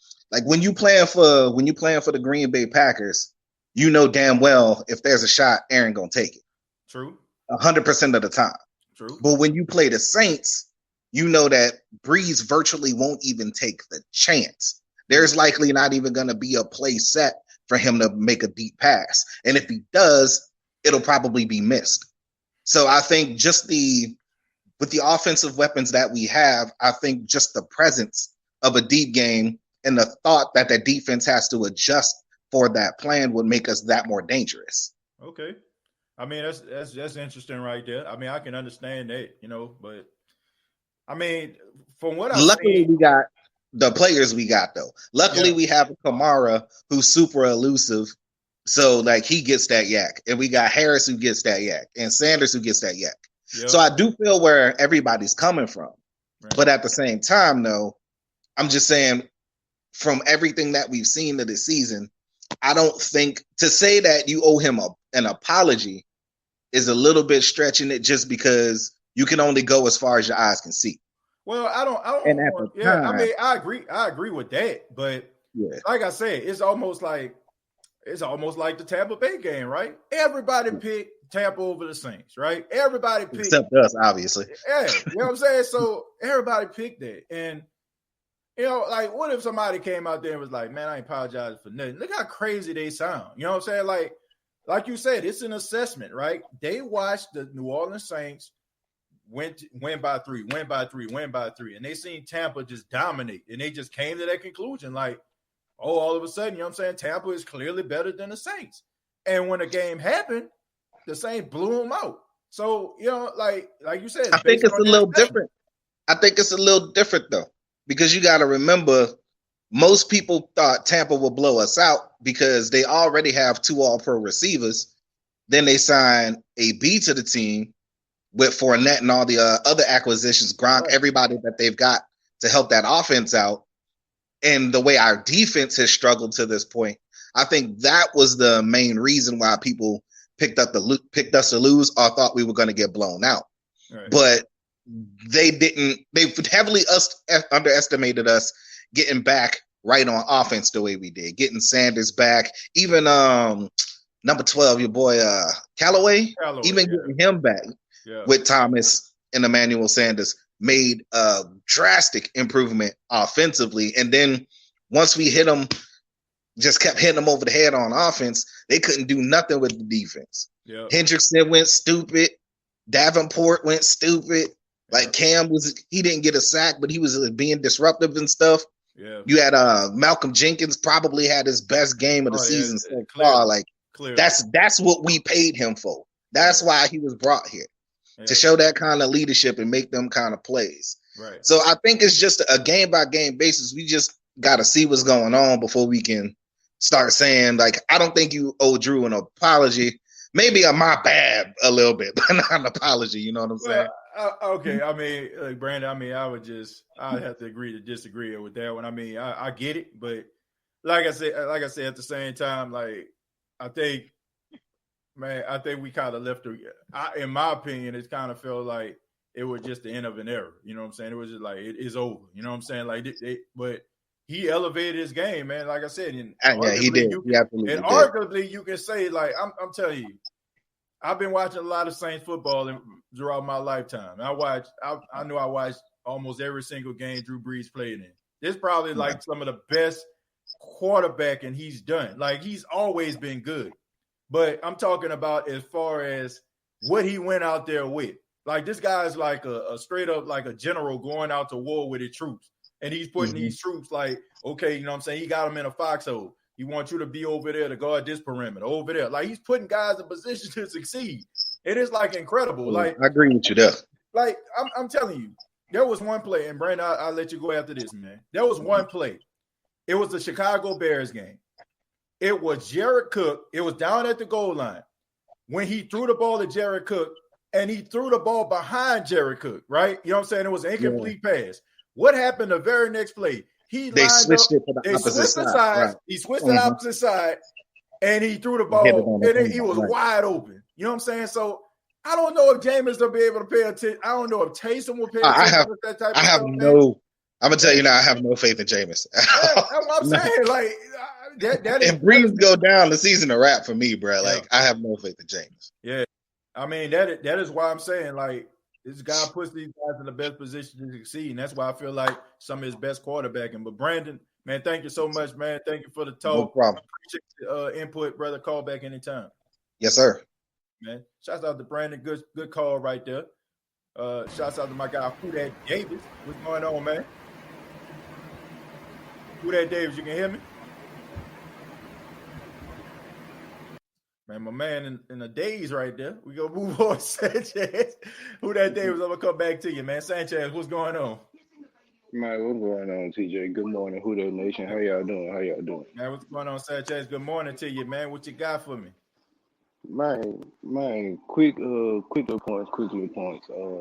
When you playing for the Green Bay Packers, damn well if there's a shot, Aaron gonna take it. True. 100% of the time. True. But when you play the Saints, that Breeze virtually won't even take the chance. There's likely not even gonna be a play set for him to make a deep pass. And if he does, it'll probably be missed. So I think with the offensive weapons that we have, I think just the presence of a deep game and the thought that the defense has to adjust for that plan would make us that more dangerous. Okay. I mean, that's interesting right there. I mean, I can understand that, but I mean, from what luckily we got the players we got though. Luckily we have Kamara who's super elusive. So he gets that yak. And we got Harris who gets that yak and Sanders who gets that yak. Yep. So I do feel where everybody's coming from. Right. But at the same time, though, I'm just saying from everything that we've seen of this season, I don't think to say that you owe him an apology is a little bit stretching it just because you can only go as far as your eyes can see. Well, I don't. And at the time, I mean, I agree with that. But like I said, it's almost like the Tampa Bay game, right? Everybody picked Tampa over the Saints, right? Everybody picked, except us, obviously. Yeah, you know what I'm saying. So everybody picked that, and like, what if somebody came out there and was like, "Man, I ain't apologizing for nothing." Look how crazy they sound. You know what I'm saying? Like you said, it's an assessment, right? They watched the New Orleans Saints win by three, and they seen Tampa just dominate, and they just came to that conclusion, like, oh, all of a sudden, you know what I'm saying, Tampa is clearly better than the Saints. And when the game happened, the Saints blew them out. So, like you said, I think it's a little different. I think it's a little different though, because you got to remember, most people thought Tampa would blow us out because they already have 2 All-Pro receivers. Then they signed a B to the team with Fournette and all the other acquisitions, Gronk, everybody that they've got to help that offense out. And the way our defense has struggled to this point, I think that was the main reason why people picked us to lose or thought we were going to get blown out. Right. But they didn't. They heavily underestimated us getting back right on offense the way we did, getting Sanders back, even number 12, your boy Callaway, even getting him back with Thomas and Emmanuel Sanders made a drastic improvement offensively. And then once we hit them, just kept hitting them over the head on offense, they couldn't do nothing with the defense. Yep. Hendrickson went stupid. Davenport went stupid. Like Cam he didn't get a sack, but he was being disruptive and stuff. Yeah. You had Malcolm Jenkins probably had his best game of the season so far. Like that's what we paid him for. That's why he was brought here. To show that kind of leadership and make them kind of plays. Right. So I think it's just a game by game basis. We just got to see what's going on before we can start saying, like, I don't think you owe Drew an apology. Maybe my bad a little bit, but not an apology. You know what I'm saying? Okay. I mean, Brandon, I'd have to agree to disagree with that one. I mean, I get it, but like I said, at the same time, like, I think we kind of left in my opinion, it kind of felt like it was just the end of an era. You know what I'm saying? It was just like, it is over. You know what I'm saying? Like, but he elevated his game, man. Like I said, and he did. Arguably, you can say, like, I'm telling you, I've been watching a lot of Saints football throughout my lifetime. I know I watched almost every single game Drew Brees played in. This probably like some of the best quarterbacking he's done. Like, he's always been good. But I'm talking about as far as what he went out there with. Like, this guy's like a straight up, like a general going out to war with his troops. And he's putting these troops like, okay, you know what I'm saying? He got them in a foxhole. He wants you to be over there to guard this perimeter, over there. Like, he's putting guys in position to succeed. It is, like, incredible. Like, I agree with you there. Like, I'm telling you, there was one play, and Brandon, I'll let you go after this, man. There was one play. It was the Chicago Bears game. It was Jared Cook. It was down at the goal line when he threw the ball to Jared Cook, and he threw the ball behind Jared Cook, right? You know what I'm saying? It was an incomplete pass. What happened the very next play? They switched it to the opposite side. Right. He switched to the opposite side, and he threw the ball, and then he was wide open. You know what I'm saying? So I don't know if Jameis will be able to pay attention. I don't know if Taysom will pay attention to that type of stuff. I'm gonna tell you now, I have no faith in Jameis. That's what I'm saying. Like, that if Brees go down, the season a wrap for me, bro. Like, I have no faith in Jameis. Yeah, I mean that is why I'm saying, like, this guy puts these guys in the best position to succeed, and that's why I feel like some of his best quarterbacking. But Brandon, man, thank you so much, man. Thank you for the talk. No problem. Appreciate the input, brother. Call back anytime. Yes, sir. Man, shouts out to Brandon. Good call right there. Shouts out to my guy, Who That Davis. What's going on, man? Who That Davis? You can hear me? Man, my man in the days right there. We gonna move on, Sanchez. Who That Davis? I'm gonna come back to you, man. Sanchez, what's going on? Man, what's going on, TJ? Good morning, Who That Nation. How y'all doing? Man, what's going on, Sanchez? Good morning to you, man. What you got for me? Man, quick little points.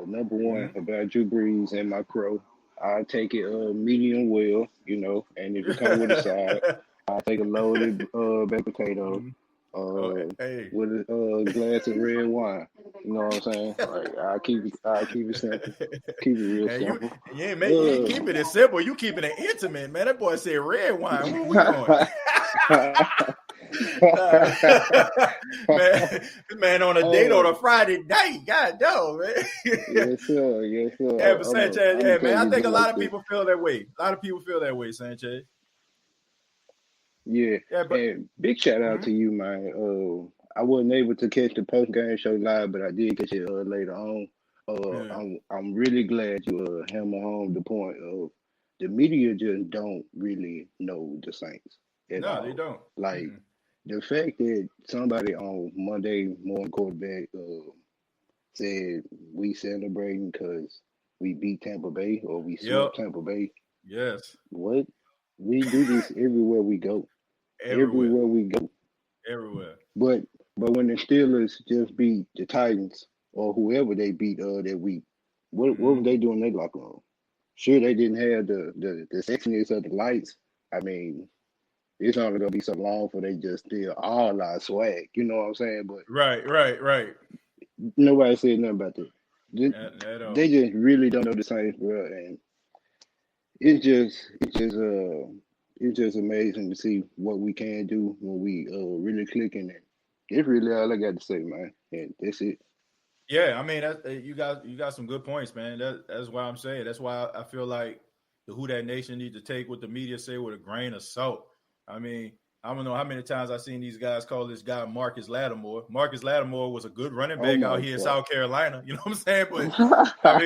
Number one, about Drew Brees and my crow. I take it medium well, you know, and if you come with a side, I take a loaded baked potato. Hey. with a glass of red wine. You know what I'm saying? Like I keep it simple, keep it real Hey, simple. you ain't keeping it simple. You keeping it intimate, man. That boy said red wine. Where we going? man, on a date on a Friday night. God damn, man. Yes, sir. Yeah, but Sanchez, yeah, man. I think a lot of this. people feel that way. A lot of people feel that way, Sanchez. Yeah, but and big shout out to you, man. I wasn't able to catch the post game show live, but I did catch it later on. I'm really glad you hammer home the point of the media just don't really know the Saints at all. No, they don't. Like the fact that somebody on Monday morning quarterback said we celebrating because we beat Tampa Bay or we swept Tampa Bay. Yes. What? We do this everywhere we go. Everywhere we go. Everywhere. But when the Steelers just beat the Titans or whoever they beat that week, what were they doing in their locker room? Sure, they didn't have the sexiness of the lights. I mean, it's only gonna be so long for they just steal all our swag. You know what I'm saying? But right. Nobody said nothing about that. They just really don't know the Saints, bro, and it's just amazing to see what we can do when we really clicking it. It's really all I got to say, man. And that's it. Yeah, I mean, you got some good points, man. That's why I'm saying. That's why I feel like the Who That Nation need to take what the media say with a grain of salt. I mean, I don't know how many times I've seen these guys call this guy Marcus Lattimore. Marcus Lattimore was a good running back out here in South Carolina. You know what I'm saying? But I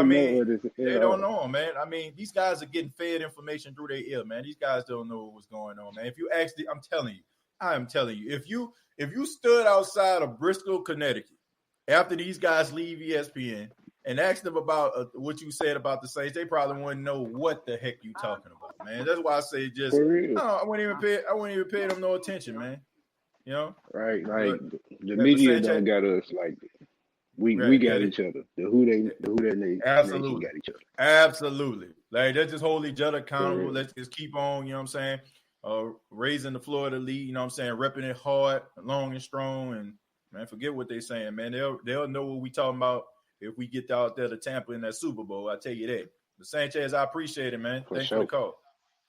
mean, they don't know him, man. I mean, these guys are getting fed information through their ear, man. These guys don't know what's going on, man. If you actually, I am telling you, if you stood outside of Bristol, Connecticut, after these guys leave ESPN and asked them about what you said about the Saints, they probably wouldn't know what the heck you talking about, man. That's why I say I wouldn't even pay them no attention, man. You know, right? Like the media don't got us like that. We got each other. The Who That Nation got each other. Absolutely. Like let's just hold each other accountable. Let's just keep on. You know what I'm saying? Raising the floor of the league. You know what I'm saying? Repping it hard, long and strong. And man, forget what they're saying, man. They'll know what we talking about if we get out there to Tampa in that Super Bowl. I tell you that. But Sanchez, I appreciate it, man. Thanks for the call.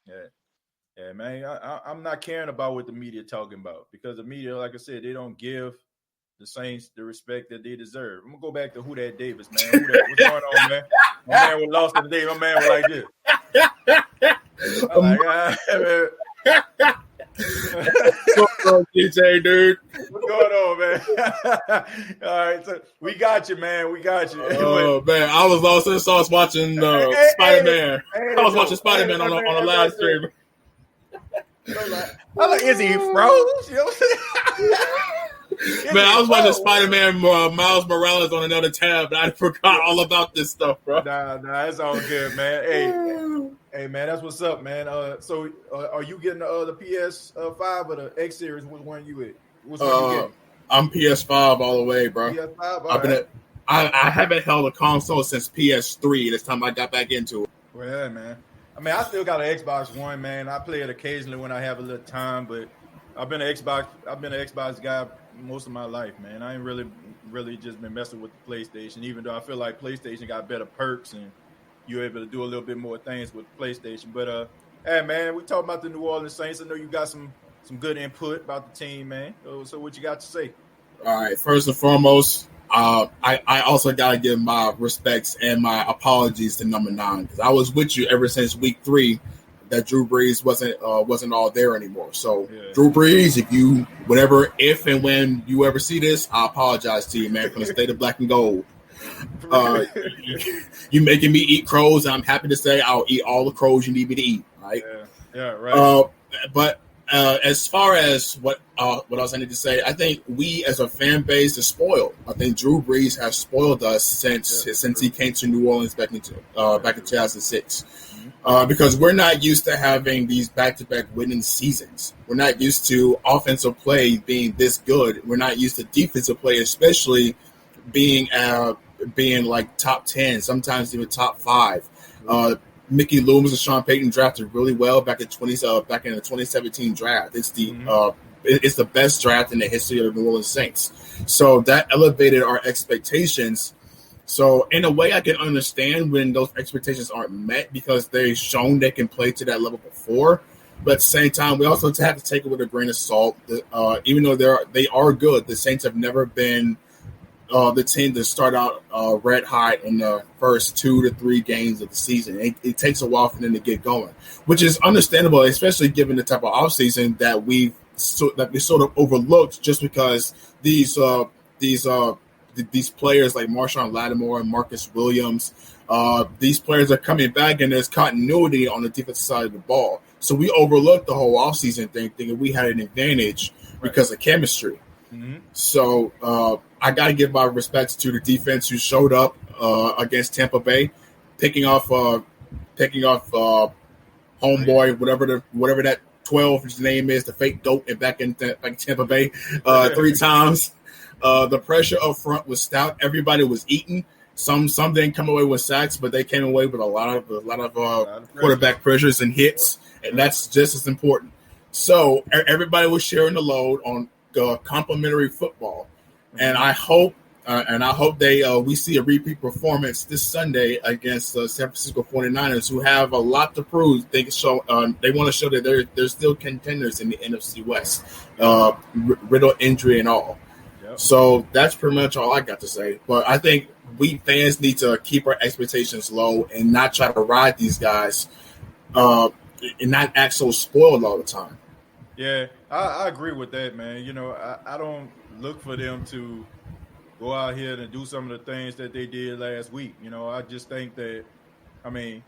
Yeah, man. I'm not caring about what the media talking about because the media, like I said, they don't give the Saints the respect that they deserve. I'm gonna go back to Who That Davis, man. What's going on, man? My man was lost in the day. My man was like this. I'm like, man. What's going on, TJ, dude? What's going on, man? All right, so we got you, man. We got you. Oh man, I was lost since I was watching Spider-Man. I was watching Spider-Man on the live stream. I'm like, is he froze? You know what I'm saying? Man, I was watching Spider-Man Miles Morales on another tab, and I forgot all about this stuff, bro. Nah, it's all good, man. Hey, man, that's what's up, man. So are you getting the PS5 or the X series? Which one you with? Which one you getting? I'm PS5 all the way, bro. PS5. I haven't held a console since PS3. This time I got back into it. Well, yeah, man. I mean, I still got an Xbox One, man. I play it occasionally when I have a little time, but I've been an Xbox guy most of my life, man. I ain't really just been messing with the PlayStation, even though I feel like PlayStation got better perks and you're able to do a little bit more things with PlayStation. But hey, man, we talking about the New Orleans Saints. I know you got some good input about the team, man. So what you got to say? All right. First and foremost, I also got to give my respects and my apologies to number 9 because I was with you ever since week 3 that Drew Brees wasn't all there anymore. So yeah. Drew Brees, if and when you ever see this, I apologize to you, man, from the state of black and gold. You making me eat crows, and I'm happy to say I'll eat all the crows you need me to eat. Right? Yeah, right. But as far as what else I need to say, I think we as a fan base are spoiled. I think Drew Brees has spoiled us since he came to New Orleans back in 2006. Because we're not used to having these back-to-back winning seasons. We're not used to offensive play being this good. We're not used to defensive play, especially being like top 10, sometimes even top 5. Mickey Loomis and Sean Payton drafted really well back in the 2017 draft. It's the it's the best draft in the history of the New Orleans Saints. So that elevated our expectations. So in a way, I can understand when those expectations aren't met because they've shown they can play to that level before. But at the same time, we also have to take it with a grain of salt. Even though they are good, the Saints have never been the team to start out red hot in the first 2 to 3 games of the season. It takes a while for them to get going, which is understandable, especially given the type of offseason that we sort of overlooked just because these players like Marshawn Lattimore and Marcus Williams, these players are coming back and there's continuity on the defensive side of the ball. So we overlooked the whole offseason thing, thinking we had an advantage because of chemistry. Mm-hmm. So I got to give my respects to the defense who showed up against Tampa Bay, picking off homeboy, whatever that 12 his name is, the fake goat, and back in Tampa Bay 3 times. The pressure up front was stout. Everybody was eating. Some didn't come away with sacks, but they came away with a lot of quarterback pressures and hits, and that's just as important. So everybody was sharing the load on complimentary football, and I hope we see a repeat performance this Sunday against San Francisco 49ers, who have a lot to prove. They want to show that they're still contenders in the NFC West, riddle injury and all. Yep. So that's pretty much all I got to say. But I think we fans need to keep our expectations low and not try to ride these guys, and not act so spoiled all the time. Yeah, I agree with that, man. I don't look for them to go out here and do some of the things that they did last week. I just think that,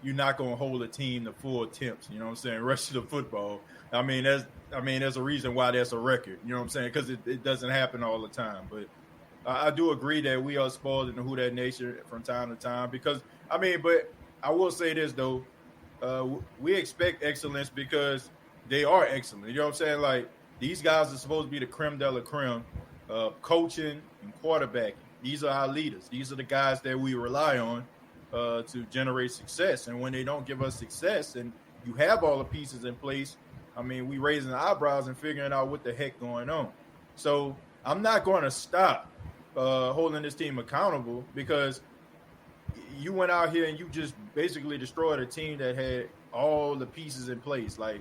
you're not going to hold a team to full attempts, rush to the football. There's a reason why that's a record, because it doesn't happen all the time. But I do agree that we are spoiled in the Who That Nation from time to time because, but I will say this, though. We expect excellence because they are excellent. You know what I'm saying? Like, these guys are supposed to be the creme de la creme, coaching and quarterbacking. These are our leaders. These are the guys that we rely on to generate success. And when they don't give us success and you have all the pieces in place, we raising the eyebrows and figuring out what the heck going on. So I'm not going to stop holding this team accountable because you went out here and you just basically destroyed a team that had all the pieces in place. Like,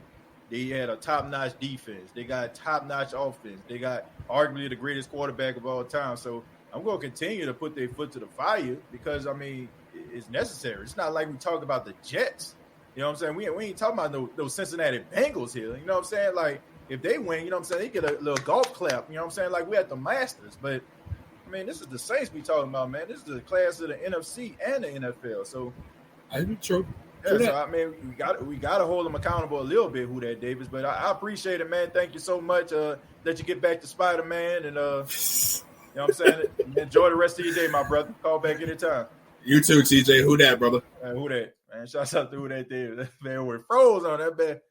they had a top-notch defense. They got top-notch offense. They got arguably the greatest quarterback of all time. So I'm going to continue to put their foot to the fire because, it's necessary. It's not like we talk about the Jets. You know what I'm saying? We ain't talking about those Cincinnati Bengals here. You know what I'm saying? Like, if they win, you know what I'm saying, they get a little golf clap. You know what I'm saying? Like, we at the Masters. But, this is the Saints we talking about, man. This is the class of the NFC and the NFL. So, I be true. Yeah, so we got to hold them accountable a little bit, Who That Davis. But I appreciate it, man. Thank you so much that you get back to Spider-Man. And, you know what I'm saying? Enjoy the rest of your day, my brother. Call back anytime. You too, TJ. Who that, brother? Who that? Man, shouts out to Who That Davis. That man was froze on that bed.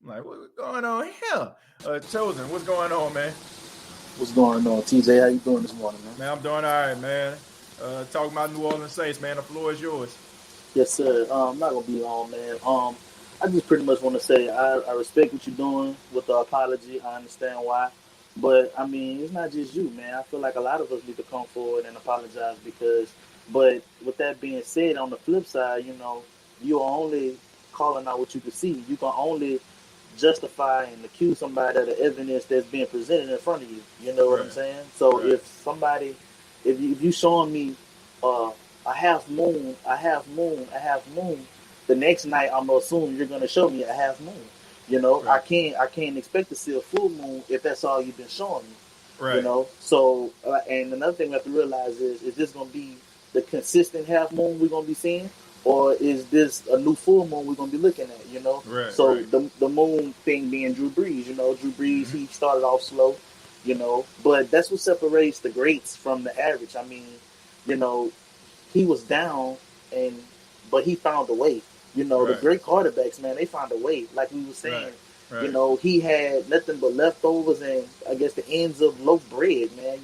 I'm like, what's going on here? Chosen, what's going on, man? What's going on, TJ? How you doing this morning, man? Man, I'm doing all right, man. Talking about New Orleans Saints, man. The floor is yours. Yes, sir. I'm not gonna be long, man. I just pretty much want to say I respect what you're doing with the apology. I understand why, but it's not just you, man. I feel like a lot of us need to come forward and apologize because. But with that being said, on the flip side, you're only calling out what you can see. You can only justify and accuse somebody of the evidence that's being presented in front of you. You know what I'm saying? So if you showing me a half moon, the next night I'm gonna assume you're gonna show me a half moon. I can't expect to see a full moon if that's all you've been showing me. Right. So and another thing we have to realize is this gonna be the consistent half moon we're gonna be seeing, or is this a new full moon we're gonna be looking at? Right. So the moon thing being Drew Brees, Drew Brees, he started off slow, but that's what separates the greats from the average. He was down, but he found a way. The great quarterbacks, man, they found a way. Like we were saying, he had nothing but leftovers and I guess the ends of loaf bread, man.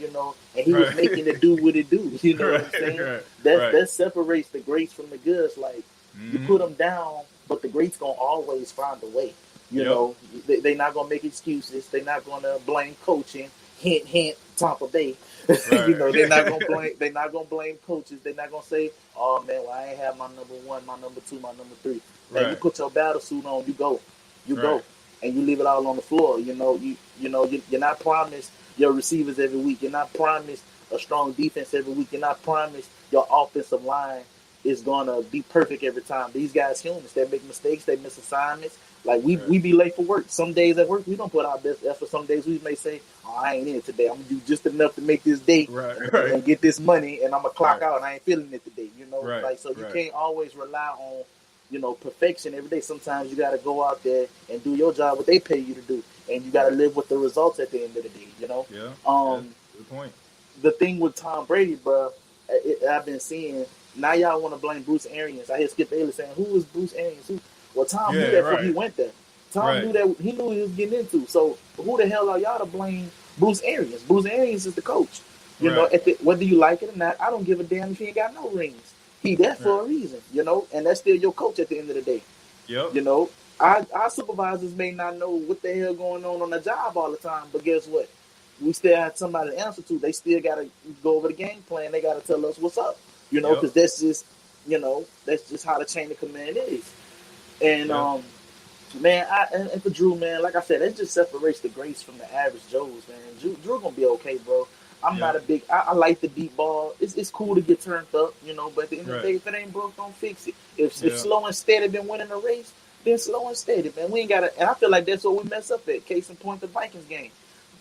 And he was making it do what it do. You know what I'm saying? That separates the greats from the goods. Like you put them down, but the greats gonna always find a way. You know, they're not gonna make excuses. They're not gonna blame coaching. Hint, hint, Tampa Bay. Right. You know, they're not gonna blame. They're not gonna blame coaches. They're not gonna say, "Oh man, well I ain't have my number one, my number two, my number three." Right. You put your battle suit on, you go, and you leave it all on the floor. You know, you're not promised your receivers every week. You're not promised a strong defense every week. You're not promised your offensive line is gonna be perfect every time. These guys humans. They make mistakes. They miss assignments. Like we be late for work. Some days at work we don't put our best effort. Some days we may say, "Oh, I ain't in it today. I'm gonna do just enough to make this day and get this money, and I'm gonna clock out. And I ain't feeling it today." You know, like so you can't always rely on perfection every day. Sometimes you got to go out there and do your job, what they pay you to do, and you got to live with the results at the end of the day. You know. Yeah. Good point. The thing with Tom Brady, bro, I've been seeing. Now y'all want to blame Bruce Arians. I hear Skip Bayless saying, "Who is Bruce Arians?" Well, Tom knew that before he went there. Tom knew that he knew what he was getting into. So who the hell are y'all to blame Bruce Arians? Bruce Arians is the coach. You know, whether you like it or not, I don't give a damn if he ain't got no rings. He there for a reason, you know, and that's still your coach at the end of the day. Yep. You know, our supervisors may not know what the hell going on the job all the time, but guess what? We still have somebody to answer to. They still got to go over the game plan. They got to tell us what's up, you know, because that's just, that's just how the chain of command is. And, man, and for Drew, man, like I said, that just separates the grace from the average Joes, man. Drew gonna be okay, bro. I'm not a big. I like the deep ball. It's cool to get turned up, you know. But at the end of the day, if it ain't broke, don't fix it. If slow and steady been winning the race, then slow and steady, man. We ain't gotta. And I feel like that's what we mess up at. Case in point, the Vikings game.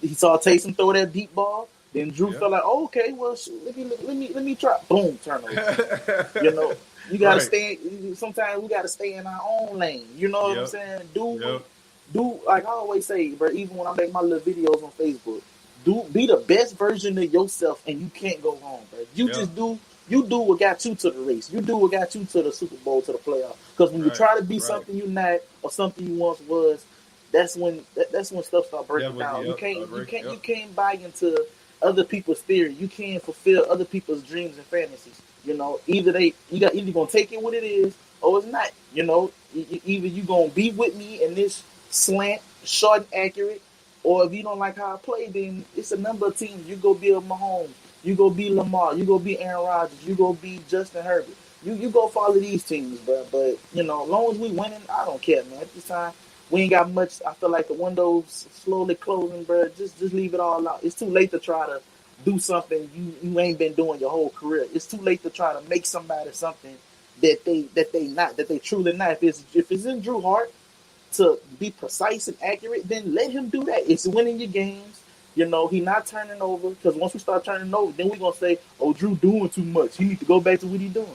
He saw Taysom throw that deep ball. Then Drew felt like, oh, okay, well, let me try. Boom, turnover. You know. You gotta stay. Sometimes we gotta stay in our own lane. You know what I'm saying? Do like I always say, bro. Even when I make my little videos on Facebook, be the best version of yourself, and you can't go wrong, bro. Just do what got you to the race. You do what got you to the Super Bowl, to the playoff. Because when you try to be something you're not or something you once was, that's when stuff start breaking down. You can't buy into other people's theory. You can't fulfill other people's dreams and fantasies. You know, either gonna take it what it is or it's not. You know, either you gonna be with me in this slant, short and accurate, or if you don't like how I play, then it's a number of teams. You go be a Mahomes, you go be Lamar, you go be Aaron Rodgers, you go be Justin Herbert. You go follow these teams, bro. But you know, as long as we winning, I don't care, man. At this time, we ain't got much. I feel like the window's slowly closing, bro. Just leave it all out. It's too late to try to do something you ain't been doing your whole career. It's too late to try to make somebody something that they truly not. If it's in Drew Hart to be precise and accurate, then let him do that. It's winning your games. You know, he not turning over, because once we start turning over, then we're gonna say, oh, Drew doing too much. He need to go back to what he doing.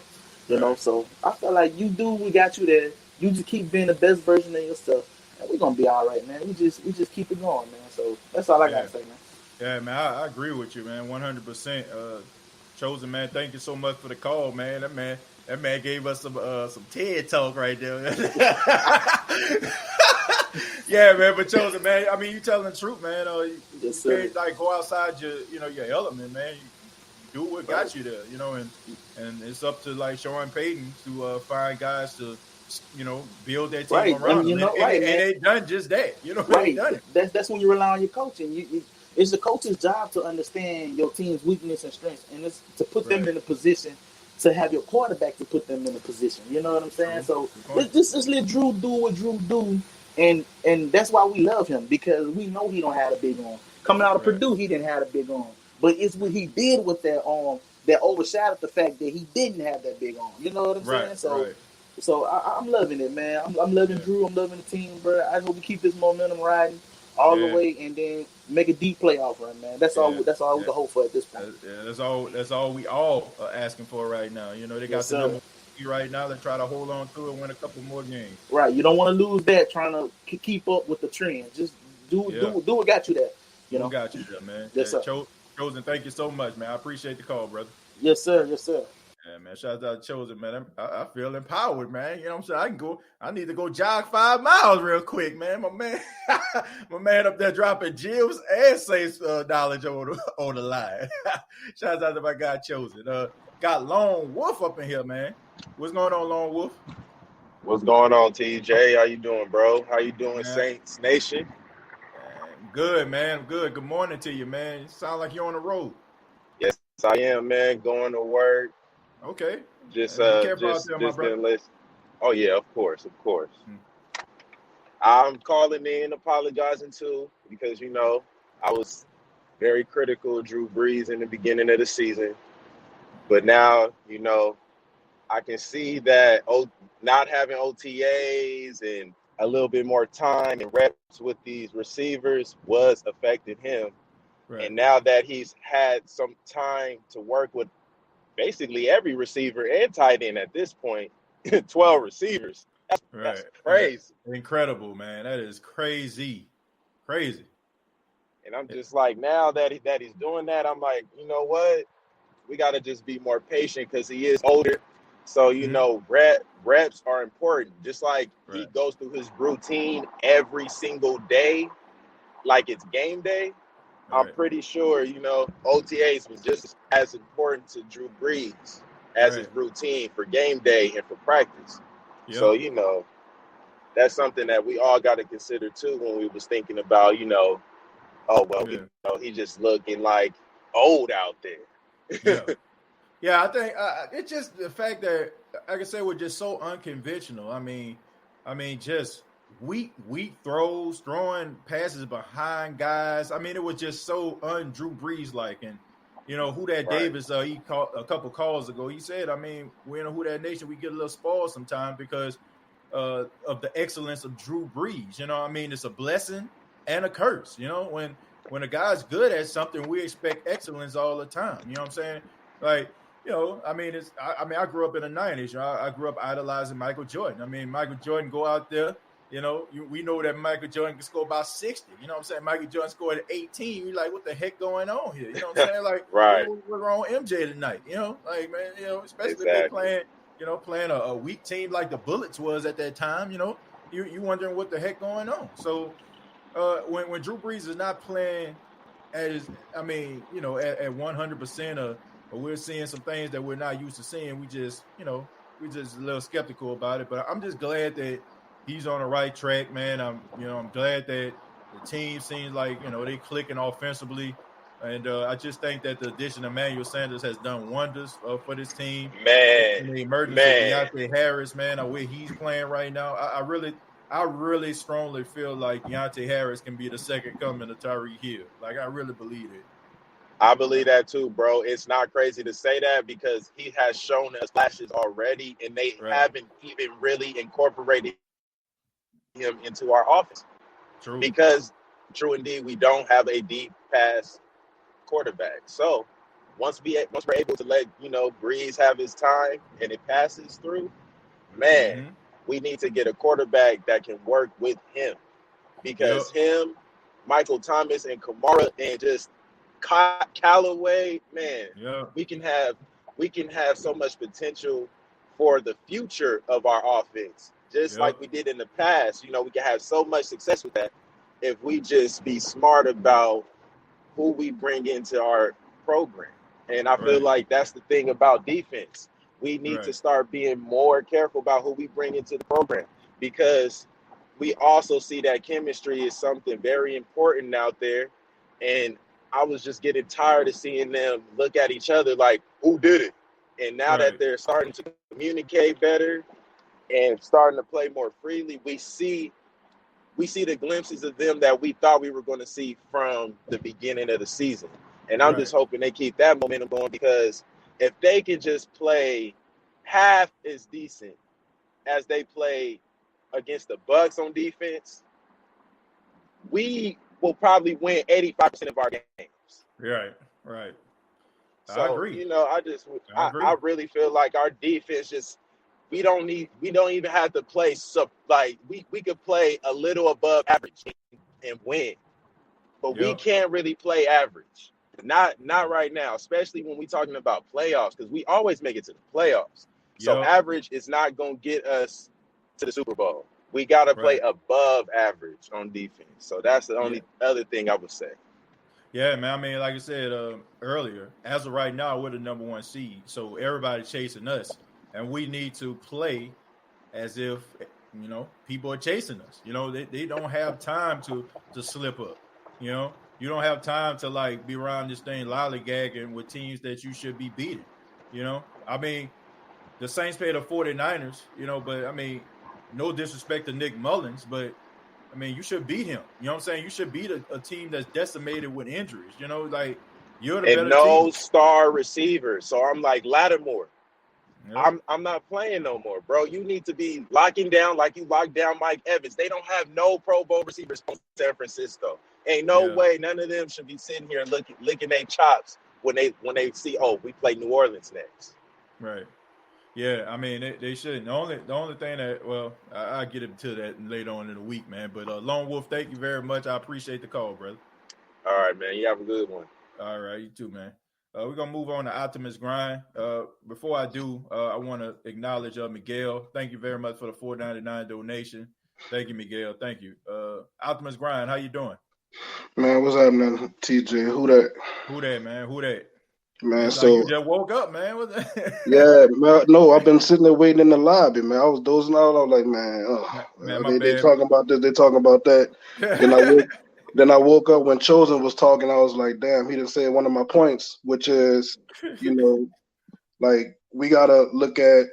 You know, so I feel like we got you there. You just keep being the best version of yourself, and we're gonna be all right, man. We just keep it going, man. So that's all I gotta say, man. Yeah, man, I agree with you, man, 100%. Chosen, man, thank you so much for the call, man. That man gave us some TED talk right there. Yeah, man, but Chosen, man, I mean, you telling the truth, man. You can't like go outside your element, man. You do what got you there, you know, and it's up to like Sean Payton to find guys to, build that team around them. And they done just that, they done it. That's when you rely on your coaching. It's the coach's job to understand your team's weakness and strengths, and it's to put them in a position to have your quarterback to put them in a position. You know what I'm saying? So let's let Drew do what Drew do, and that's why we love him, because we know he don't have a big arm. Coming out of Purdue, he didn't have a big arm, but it's what he did with that arm that overshadowed the fact that he didn't have that big arm. You know what I'm saying? So I'm loving it, man. I'm loving Drew. I'm loving the team, bro. I hope we keep this momentum riding all the way, and then make a deep playoff run, man. That's all we can hope for at this point. That's all we all are asking for right now. You know, they got the number right now. They try to hold on to it and win a couple more games. Right. You don't want to lose that trying to keep up with the trend. Just do what got you there. You know, got you there, man. Yes, sir. Chosen, thank you so much, man. I appreciate the call, brother. Yes, sir. Yes, sir. Yeah, man. Shout out to Chosen, man. I feel empowered, man. You know what I'm saying? I need to go jog 5 miles real quick, man. My man up there dropping gems and safe knowledge on the line. Shout out to my guy Chosen. Got Lone Wolf up in here, man. What's going on, Lone Wolf? What's going on, TJ? How you doing, bro? How you doing, Man, Saints Nation? good, man. Good. Good morning to you, man. You sound like you're on the road. Yes, I am, man. Going to work. Okay. Just Be careful out there, my brother. been listening. Oh yeah, of course. Hmm. I'm calling in, apologizing too, because I was very critical of Drew Brees in the beginning of the season, but now I can see that not having OTAs and a little bit more time and reps with these receivers was affecting him. Right. And now that he's had some time to work with basically every receiver and tight end at this point, 12 receivers. That's Right. crazy. Incredible, man. That is crazy. Crazy. And I'm just like, now that he's doing that, I'm like, you know what? We got to just be more patient because he is older. So, reps are important. Just like he goes through his routine every single day, like it's game day. I'm pretty sure, OTAs was just as important to Drew Brees as his routine for game day and for practice. Yep. So, that's something that we all got to consider too when we was thinking about, he's just looking like old out there. Yeah, I think it's just the fact that, like I said, we're just so unconventional. I mean, just weak throws, throwing passes behind guys. I mean, it was just so un-Drew Brees like. And who that Davis? He called a couple calls ago. He said, I mean, we're in a Who That Nation. We get a little spoiled sometimes because of the excellence of Drew Brees. I mean, it's a blessing and a curse. When a guy's good at something, we expect excellence all the time. You know what I'm saying? Like, I mean, I grew up in the 90s. I grew up idolizing Michael Jordan. I mean, Michael Jordan go out there, we know that Michael Jordan can score about 60. You know what I'm saying? Michael Jordan scored at 18. You're like, what the heck going on here? You know what I'm saying? Like, we're on MJ tonight, like, man, especially if they're playing a weak team like the Bullets was at that time, you wondering what the heck going on. So when Drew Brees is not playing at 100% of, or we're seeing some things that we're not used to seeing, we're just a little skeptical about it. But I'm just glad that he's on the right track, man. I'm glad that the team seems like, they clicking offensively. And I just think that the addition of Emmanuel Sanders has done wonders for this team. And the emergence of Deontay Harris, man, where he's playing right now. I really strongly feel like Deontay Harris can be the second coming of Tyreek Hill. Like, I really believe it. I believe that too, bro. It's not crazy to say that because he has shown us flashes already, and they haven't even really incorporated him into our offense. True. Because, true indeed, we don't have a deep pass quarterback. So once we're able to let Breeze have his time and it passes through, man, we need to get a quarterback that can work with him. Because him, Michael Thomas, and Kamara, and just Callaway, man, we can have so much potential for the future of our offense, just like we did in the past. We can have so much success with that if we just be smart about who we bring into our program. And I feel like that's the thing about defense. We need to start being more careful about who we bring into the program, because we also see that chemistry is something very important out there. And I was just getting tired of seeing them look at each other like, who did it? And now that they're starting to communicate better and starting to play more freely, we see the glimpses of them that we thought we were going to see from the beginning of the season. And I'm just hoping they keep that momentum going, because if they can just play half as decent as they play against the Bucs on defense, we will probably win 85% of our games. Right. So, I agree. I really feel like our defense just, we don't even have to play we could play a little above average and win. But we can't really play average. Not right now, especially when we're talking about playoffs, because we always make it to the playoffs. So average is not going to get us to the Super Bowl. We got to play above average on defense. So that's the only other thing I would say. Yeah, man. I mean, like I said earlier, as of right now, we're the number one seed. So everybody's chasing us, and we need to play as if, people are chasing us. They don't have time to slip up. You don't have time to like be around this thing lollygagging with teams that you should be beating. I mean, the Saints played the 49ers, but I mean, no disrespect to Nick Mullins, but I mean, you should beat him. You know what I'm saying? You should beat a team that's decimated with injuries. Like you're the better no team. star receiver. So I'm like, Lattimore, Yep. I'm not playing no more, bro. You need to be locking down like you locked down Mike Evans. They don't have no Pro Bowl receivers from San Francisco. Ain't no way none of them should be sitting here licking their chops when they see, oh, we play New Orleans next. Right. Yeah, I mean they shouldn't. The only thing that I'll get into that later on in the week, man. But Lone Wolf, thank you very much. I appreciate the call, brother. All right, man. You have a good one. All right, you too, man. We're gonna move on to Optimus Grind. Before I do, I want to acknowledge Miguel. Thank you very much for the $4.99 donation. Thank you, Miguel. Thank you. Optimus Grind, how you doing? Man, what's happening, TJ? Who that? Who that, man? Who that? Man, it's so like you just woke up, man. yeah, man, no, I've been sitting there waiting in the lobby, man. I was dozing out. I was like, man, they talking about this, they talking about that. Then I woke up when Chosen was talking. I was like, damn, he didn't say one of my points, which is, like we gotta look at,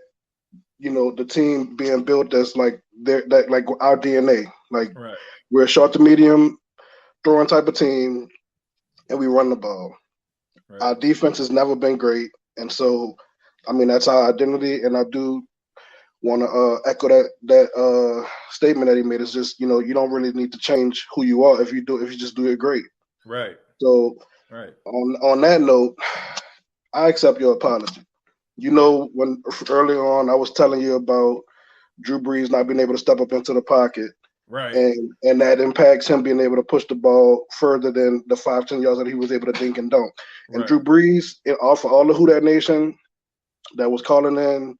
the team being built as like like our DNA. Like we're a short to medium throwing type of team, and we run the ball. Right. Our defense has never been great, and so, I mean, that's our identity. And I do want to echo that statement that he made. It's just, you don't really need to change who you are if you just do it great. Right. So, on that note, I accept your apology. When early on I was telling you about Drew Brees not being able to step up into the pocket. Right. And that impacts him being able to push the ball further than the 5-10 yards that he was able to dink and dunk. And Drew Brees, for all the Who Dat Nation that was calling in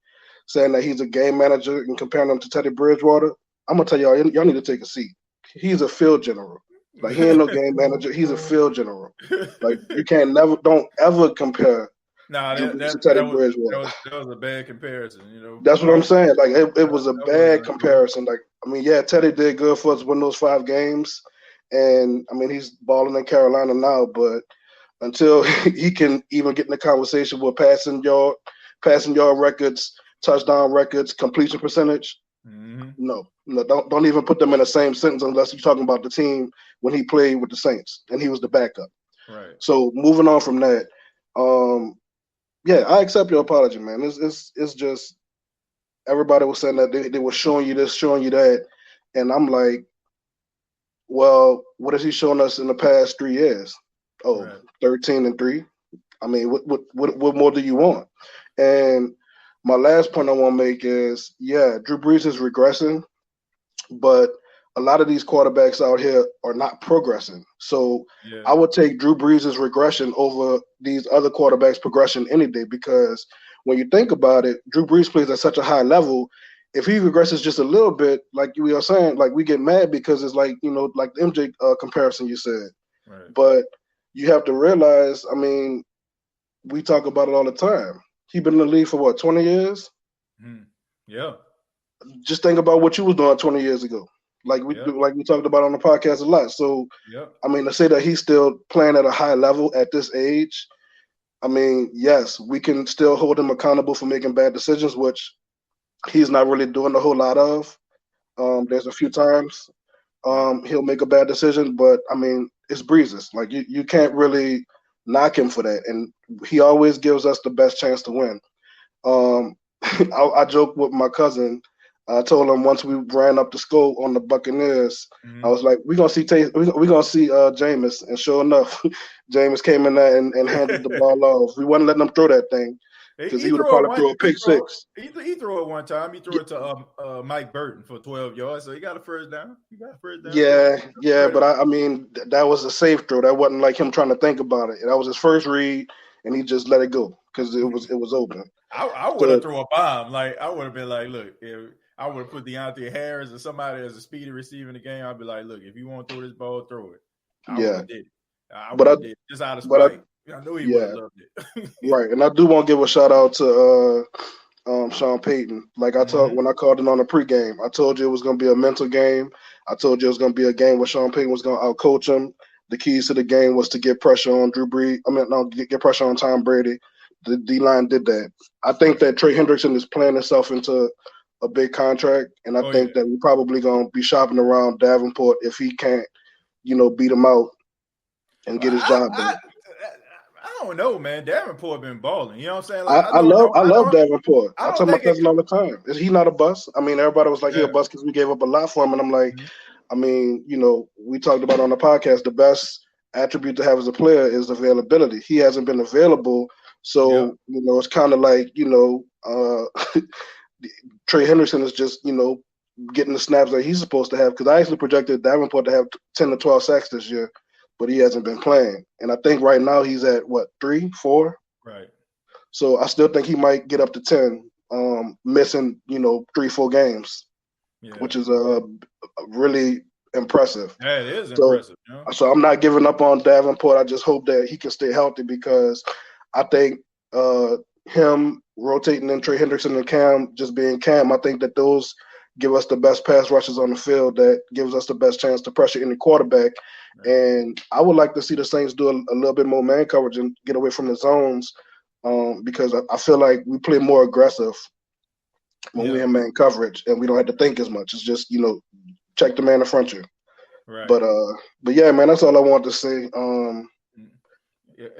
saying that he's a game manager and comparing him to Teddy Bridgewater, I'm gonna tell y'all need to take a seat. He's a field general. Like, he ain't no game manager. He's a field general. Like, you don't ever compare. Nah, that was a bad comparison. That's what I'm saying. Like, it was a bad comparison. Like, I mean, yeah, Teddy did good for us to win those 5 games, and I mean, he's balling in Carolina now. But until he can even get in the conversation with passing yard records, touchdown records, completion percentage, no, don't even put them in the same sentence unless you're talking about the team when he played with the Saints and he was the backup. Right. So moving on from that, yeah, I accept your apology, man. It's just everybody was saying that they were showing you this, showing you that, and I'm like, well, what has he shown us in the past 3 years? 13-3. I mean, what more do you want? And my last point I want to make is, yeah, Drew Brees is regressing, but a lot of these quarterbacks out here are not progressing. So I would take Drew Brees' regression over these other quarterbacks' progression any day, because when you think about it, Drew Brees plays at such a high level. If he regresses just a little bit, like we are saying, like, we get mad because it's like, like the MJ comparison you said. Right. But you have to realize, I mean, we talk about it all the time. He been in the league for what, 20 years? Yeah. Just think about what you was doing 20 years ago. Like we talked about on the podcast a lot. So, I mean, to say that he's still playing at a high level at this age, I mean, yes, we can still hold him accountable for making bad decisions, which he's not really doing a whole lot of. There's a few times he'll make a bad decision, but I mean, it's Breezes. Like, you can't really knock him for that, and he always gives us the best chance to win. I joke with my cousin. I told him once we ran up the score on the Buccaneers, I was like, we're gonna see Jameis, and sure enough, Jameis came in there and handed the ball off. We wasn't letting him throw that thing because he would have probably threw a pick six. He threw it one time. He threw it to Mike Burton for 12 yards, so he got a first down. Yeah, but I mean, that was a safe throw. That wasn't like him trying to think about it. That was his first read, and he just let it go because it was open. I would have thrown a bomb. Like, I would have been like, look, if I would have put Deontay Harris or somebody as a speedy receiver in the game, I'd be like, look, if you want to throw this ball, throw it. I would have did it. I would have did it just out of spite. I know he would have loved it. Right, and I do want to give a shout out to Sean Payton. Like I told when I called it on the pregame, I told you it was going to be a mental game. I told you it was going to be a game where Sean Payton was going to outcoach him. The keys to the game was to get pressure on Drew Brees. Get pressure on Tom Brady. The D-line did that. I think that Trey Hendrickson is playing himself into a big contract, and I think that we're probably going to be shopping around Davenport if he can't, beat him out and get his job back. I don't know, man. Davenport been balling. You know what I'm saying? Like, I love Davenport. I tell my cousin all the time, is he not a bust? I mean, everybody was like, he a bust because we gave up a lot for him. And I'm like, I mean, we talked about on the podcast, the best attribute to have as a player is availability. He hasn't been available. So, it's kind of like, Trey Henderson is just, getting the snaps that he's supposed to have. Because I actually projected Davenport to have 10 to 12 sacks this year, but he hasn't been playing. And I think right now he's at, 3, 4? Right. So I still think he might get up to 10, missing, 3, 4 games, which is really impressive. Yeah, it is impressive. So I'm not giving up on Davenport. I just hope that he can stay healthy because I think him rotating in Trey Hendrickson and Cam, just being Cam, I think that those give us the best pass rushes on the field that gives us the best chance to pressure any quarterback. Right. And I would like to see the Saints do a little bit more man coverage and get away from the zones because I feel like we play more aggressive when we're in man coverage and we don't have to think as much. It's just, check the man in front of you. Right. But yeah, man, that's all I want to say.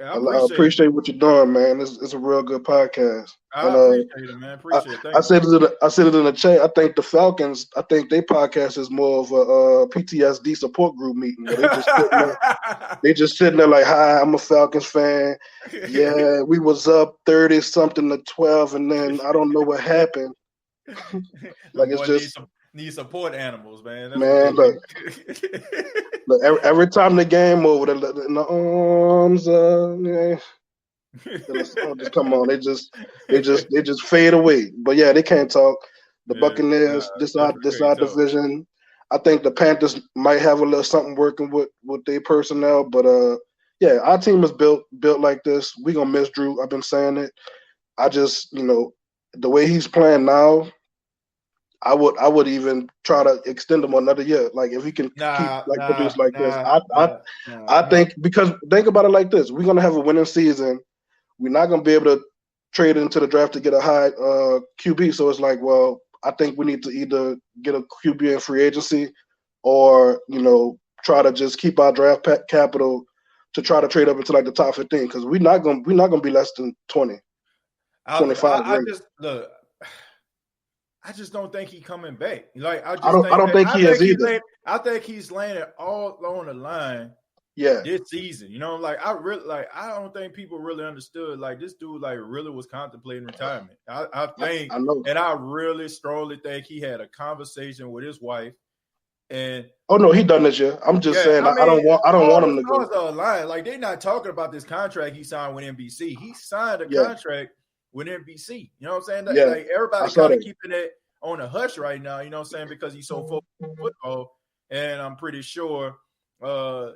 I appreciate what you're doing, man. It's a real good podcast. I appreciate it, man. Appreciate it. I said it in the chat. I think the Falcons, their podcast is more of a PTSD support group meeting. Where they just sitting there like, "Hi, I'm a Falcons fan. Yeah, we was up 30-something to 12, and then I don't know what happened." Like it's just need support animals, man. Look, every time the game over, in the arms, just come on, they just fade away. But yeah, they can't talk. The Buccaneers, this our division. I think the Panthers might have a little something working with their personnel, but yeah, our team is built like this. We gonna miss Drew. I've been saying it. I just, the way he's playing now, I would even try to extend him another year. Like if he can produce like this, I think because think about it like this: we're gonna have a winning season. We're not gonna be able to trade into the draft to get a high QB. So it's like, well, I think we need to either get a QB in free agency, or try to just keep our draft capital to try to trade up into like the top 15 because we're not gonna be less than 20, 25. I just don't think he's coming back. Like I don't think he is either. I think he's laying it all on the line. Yeah, this season, I don't think people really understood. Like this dude, really was contemplating retirement. I think, I know. And I really strongly think he had a conversation with his wife. And oh no, he done this year. I'm just saying, I don't want him to go. Like they're not talking about this contract he signed with NBC. He signed a contract with NBC. You know what I'm saying? Like everybody kind of keeping it on a hush right now, you know what I'm saying? Because he's so focused on football. And I'm pretty sure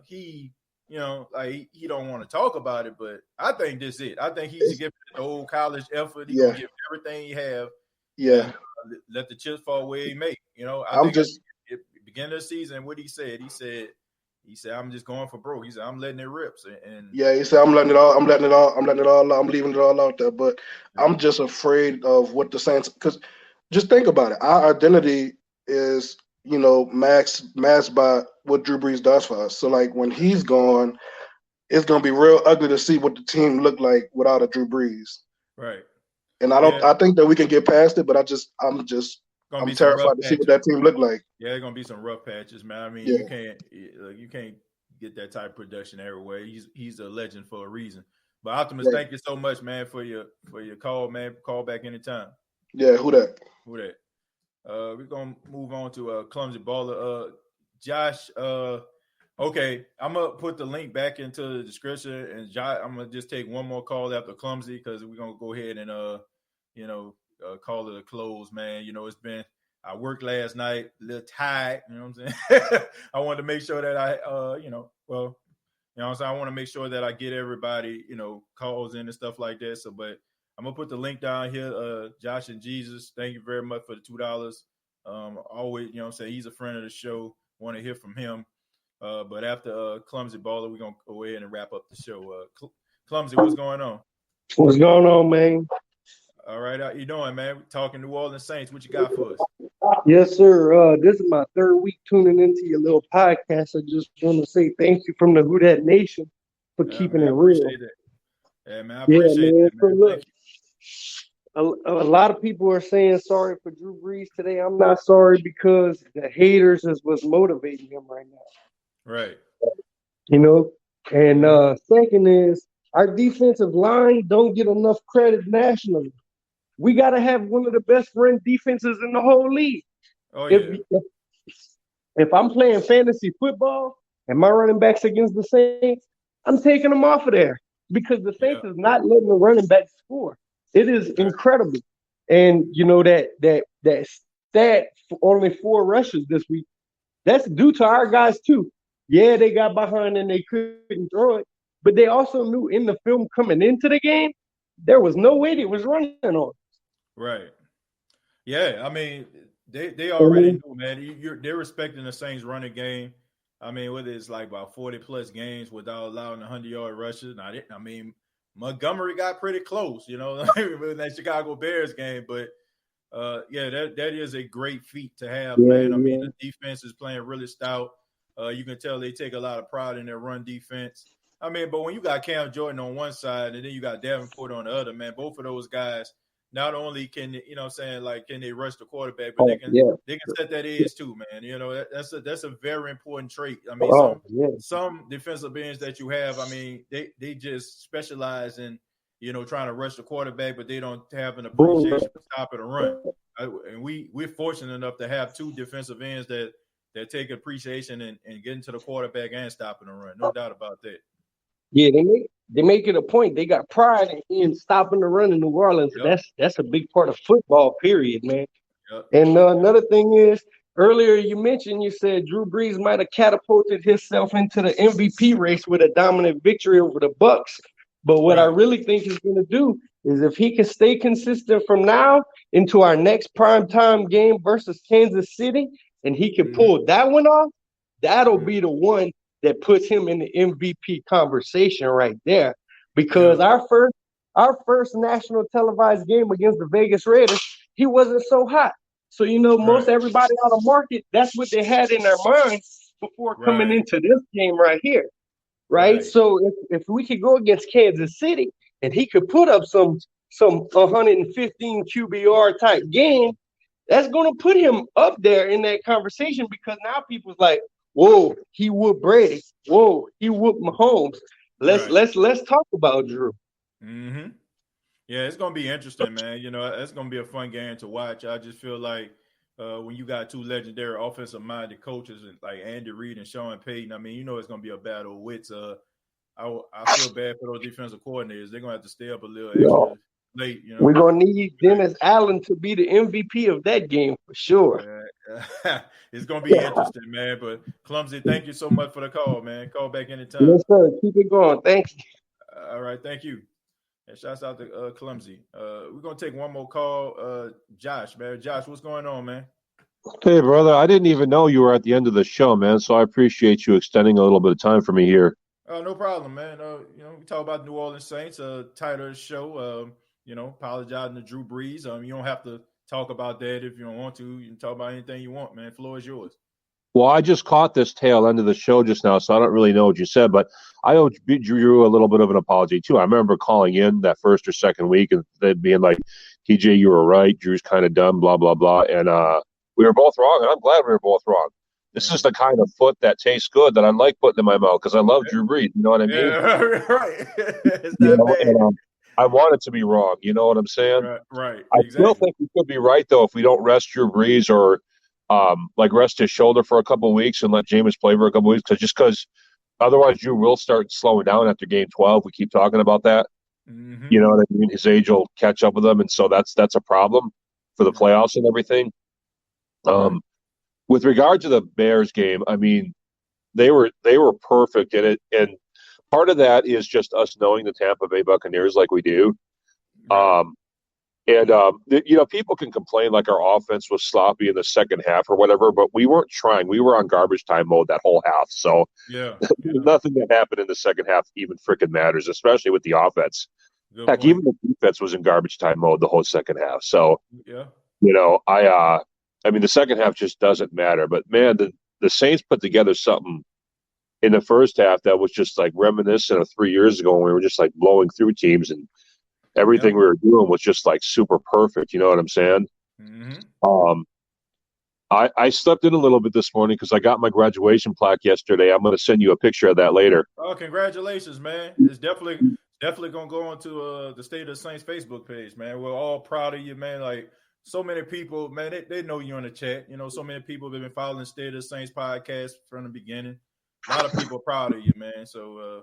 he don't want to talk about it, but I think this is it. I think he's giving it the old college effort. He's gonna give everything he have. Yeah. And, let the chips fall where he may. I'm just at the beginning of the season, what he said, I'm just going for broke. He said, I'm letting it rip. And yeah, he said, I'm letting it all out. I'm leaving it all out there. But I'm just afraid of what the Saints, because just think about it. Our identity is, masked by what Drew Brees does for us. So like when he's gone, it's gonna be real ugly to see what the team looked like without a Drew Brees. Right. And I think that we can get past it, but I'm terrified to see what that team look like. Yeah, it's gonna be some rough patches, man. I mean, you can't get that type of production everywhere. He's a legend for a reason. But Optimus, thank you so much, man, for your call, man. Call back anytime. Yeah, who that? We're gonna move on to Clumsy Baller. Josh, okay, I'm gonna put the link back into the description, and Josh, I'm gonna just take one more call after Clumsy because we're gonna go ahead and call it a close, man. I worked last night, a little tired, you know what I'm saying? I wanted to make sure that I I want to make sure that I get everybody, calls in and stuff like that. So, but I'm gonna put the link down here. Josh and Jesus, thank you very much for the $2. Always, you know what I'm saying, he's a friend of the show. Want to hear from him. But after Clumsy Baller, we're gonna go ahead and wrap up the show. Clumsy, what's going on? What's going on, man? All right, how you doing, man? We're talking New Orleans Saints. What you got for us? Yes, sir. This is my third week tuning into your little podcast. I just want to say thank you from the Who Dat Nation for keeping man, it I real. appreciate it. Yeah, man, I appreciate man. that, So man. look, a lot of people are saying sorry for Drew Brees today. I'm not sorry because the haters is what's motivating him right now. Right. You know, and second is our defensive line don't get enough credit nationally. We got to have one of the best run defenses in the whole league. Oh, yeah. If I'm playing fantasy football and my running backs against the Saints, I'm taking them off of there because the Saints is not letting the running back score. It is incredible. And, you know, that stat for only 4 rushes this week, that's due to our guys, too. Yeah, they got behind and they couldn't throw it, but they also knew in the film coming into the game, there was no way they was running on. Right. Yeah, I mean, they already knew, man. They're respecting the Saints running game. I mean, whether it's like about 40-plus games without allowing 100-yard rushes. I mean, Montgomery got pretty close, you know, with that Chicago Bears game. But, that is a great feat to have, man. I mean, the defense is playing really stout. You can tell they take a lot of pride in their run defense. I mean, but when you got Cam Jordan on one side and then you got Davenport on the other, man, both of those guys, not only can, you know what I'm saying, like, can they rush the quarterback, but they can set that edge too, man. You know, that's a very important trait. I mean, some defensive ends that you have, I mean, they just specialize in, you know, trying to rush the quarterback, but they don't have an appreciation for stopping a run. And we're fortunate enough to have 2 defensive ends that take appreciation and getting to the quarterback and stopping a run. No doubt about that. Yeah, they make it a point. They got pride in stopping the run in New Orleans. Yep. That's a big part of football, period, man. Yep. And another thing is, earlier you said Drew Brees might have catapulted himself into the MVP race with a dominant victory over the Bucs. But what I really think he's going to do is if he can stay consistent from now into our next primetime game versus Kansas City, and he can pull that one off, that'll be the one that puts him in the MVP conversation right there. Because our first national televised game against the Vegas Raiders, he wasn't so hot. So, you know, most everybody on the market, that's what they had in their minds before coming into this game right here. Right? So if we could go against Kansas City and he could put up some 115 QBR type game, that's going to put him up there in that conversation because now people's like, whoa, he whooped Brady. Whoa, he whooped Mahomes. Let's talk about Drew. Mm-hmm. Yeah, it's gonna be interesting, man. You know, it's gonna be a fun game to watch. I just feel like when you got 2 legendary offensive-minded coaches like Andy Reid and Sean Payton, I mean, you know, it's gonna be a battle of wits. I feel bad for those defensive coordinators. They're gonna have to stay up a little extra late. You know, we're gonna need Dennis Allen to be the MVP of that game for sure. It's gonna be interesting, man. But Clumsy, thank you so much for the call, man. Call back anytime. Yes, sir. Keep it going. Thanks. All right, thank you. And shouts out to Clumsy. We're gonna take one more call. Josh, man. Josh, what's going on, man? Hey, brother. I didn't even know you were at the end of the show, man. So I appreciate you extending a little bit of time for me here. Oh, no problem, man. You know, we talk about New Orleans Saints. Title of the show. You know, apologizing to Drew Brees. You don't have to talk about that if you don't want to. You can talk about anything you want, man. Floor is yours. Well, I just caught this tail end of the show just now, so I don't really know what you said, but I owe Drew a little bit of an apology, too. I remember calling in that first or second week and they'd being like, TJ, you were right. Drew's kind of dumb, blah, blah, blah. And we were both wrong, and I'm glad we were both wrong. This is the kind of foot that tastes good that I like putting in my mouth because I love Drew Brees. You know what I mean? Yeah, right. It's not bad. And, I want it to be wrong. You know what I'm saying? Right. I Exactly. still think we could be right, though, if we don't rest Drew Brees or rest his shoulder for a couple of weeks and let Jameis play for a couple of weeks. Because otherwise Drew will start slowing down after game 12. We keep talking about that. Mm-hmm. You know what I mean? His age will catch up with him. And so that's a problem for the playoffs and everything. With regard to the Bears game, I mean, they were perfect in it. And part of that is just us knowing the Tampa Bay Buccaneers like we do. People can complain like our offense was sloppy in the second half or whatever, but we weren't trying. We were on garbage time mode that whole half. So nothing that happened in the second half even freaking matters, especially with the offense. Good Heck, point. even the defense was in garbage time mode the whole second half. So, yeah, the second half just doesn't matter. But man, the Saints put together something in the first half that was just like reminiscent of 3 years ago when we were just like blowing through teams and everything we were doing was just like super perfect. You know what I'm saying? Mm-hmm. I slept in a little bit this morning because I got my graduation plaque yesterday. I'm going to send you a picture of that later. Oh, congratulations, man! It's definitely gonna go onto the State of the Saints Facebook page, man. We're all proud of you, man. Like so many people, man, they know you in the chat. You know, so many people have been following State of the Saints podcast from the beginning. A lot of people are proud of you, man. So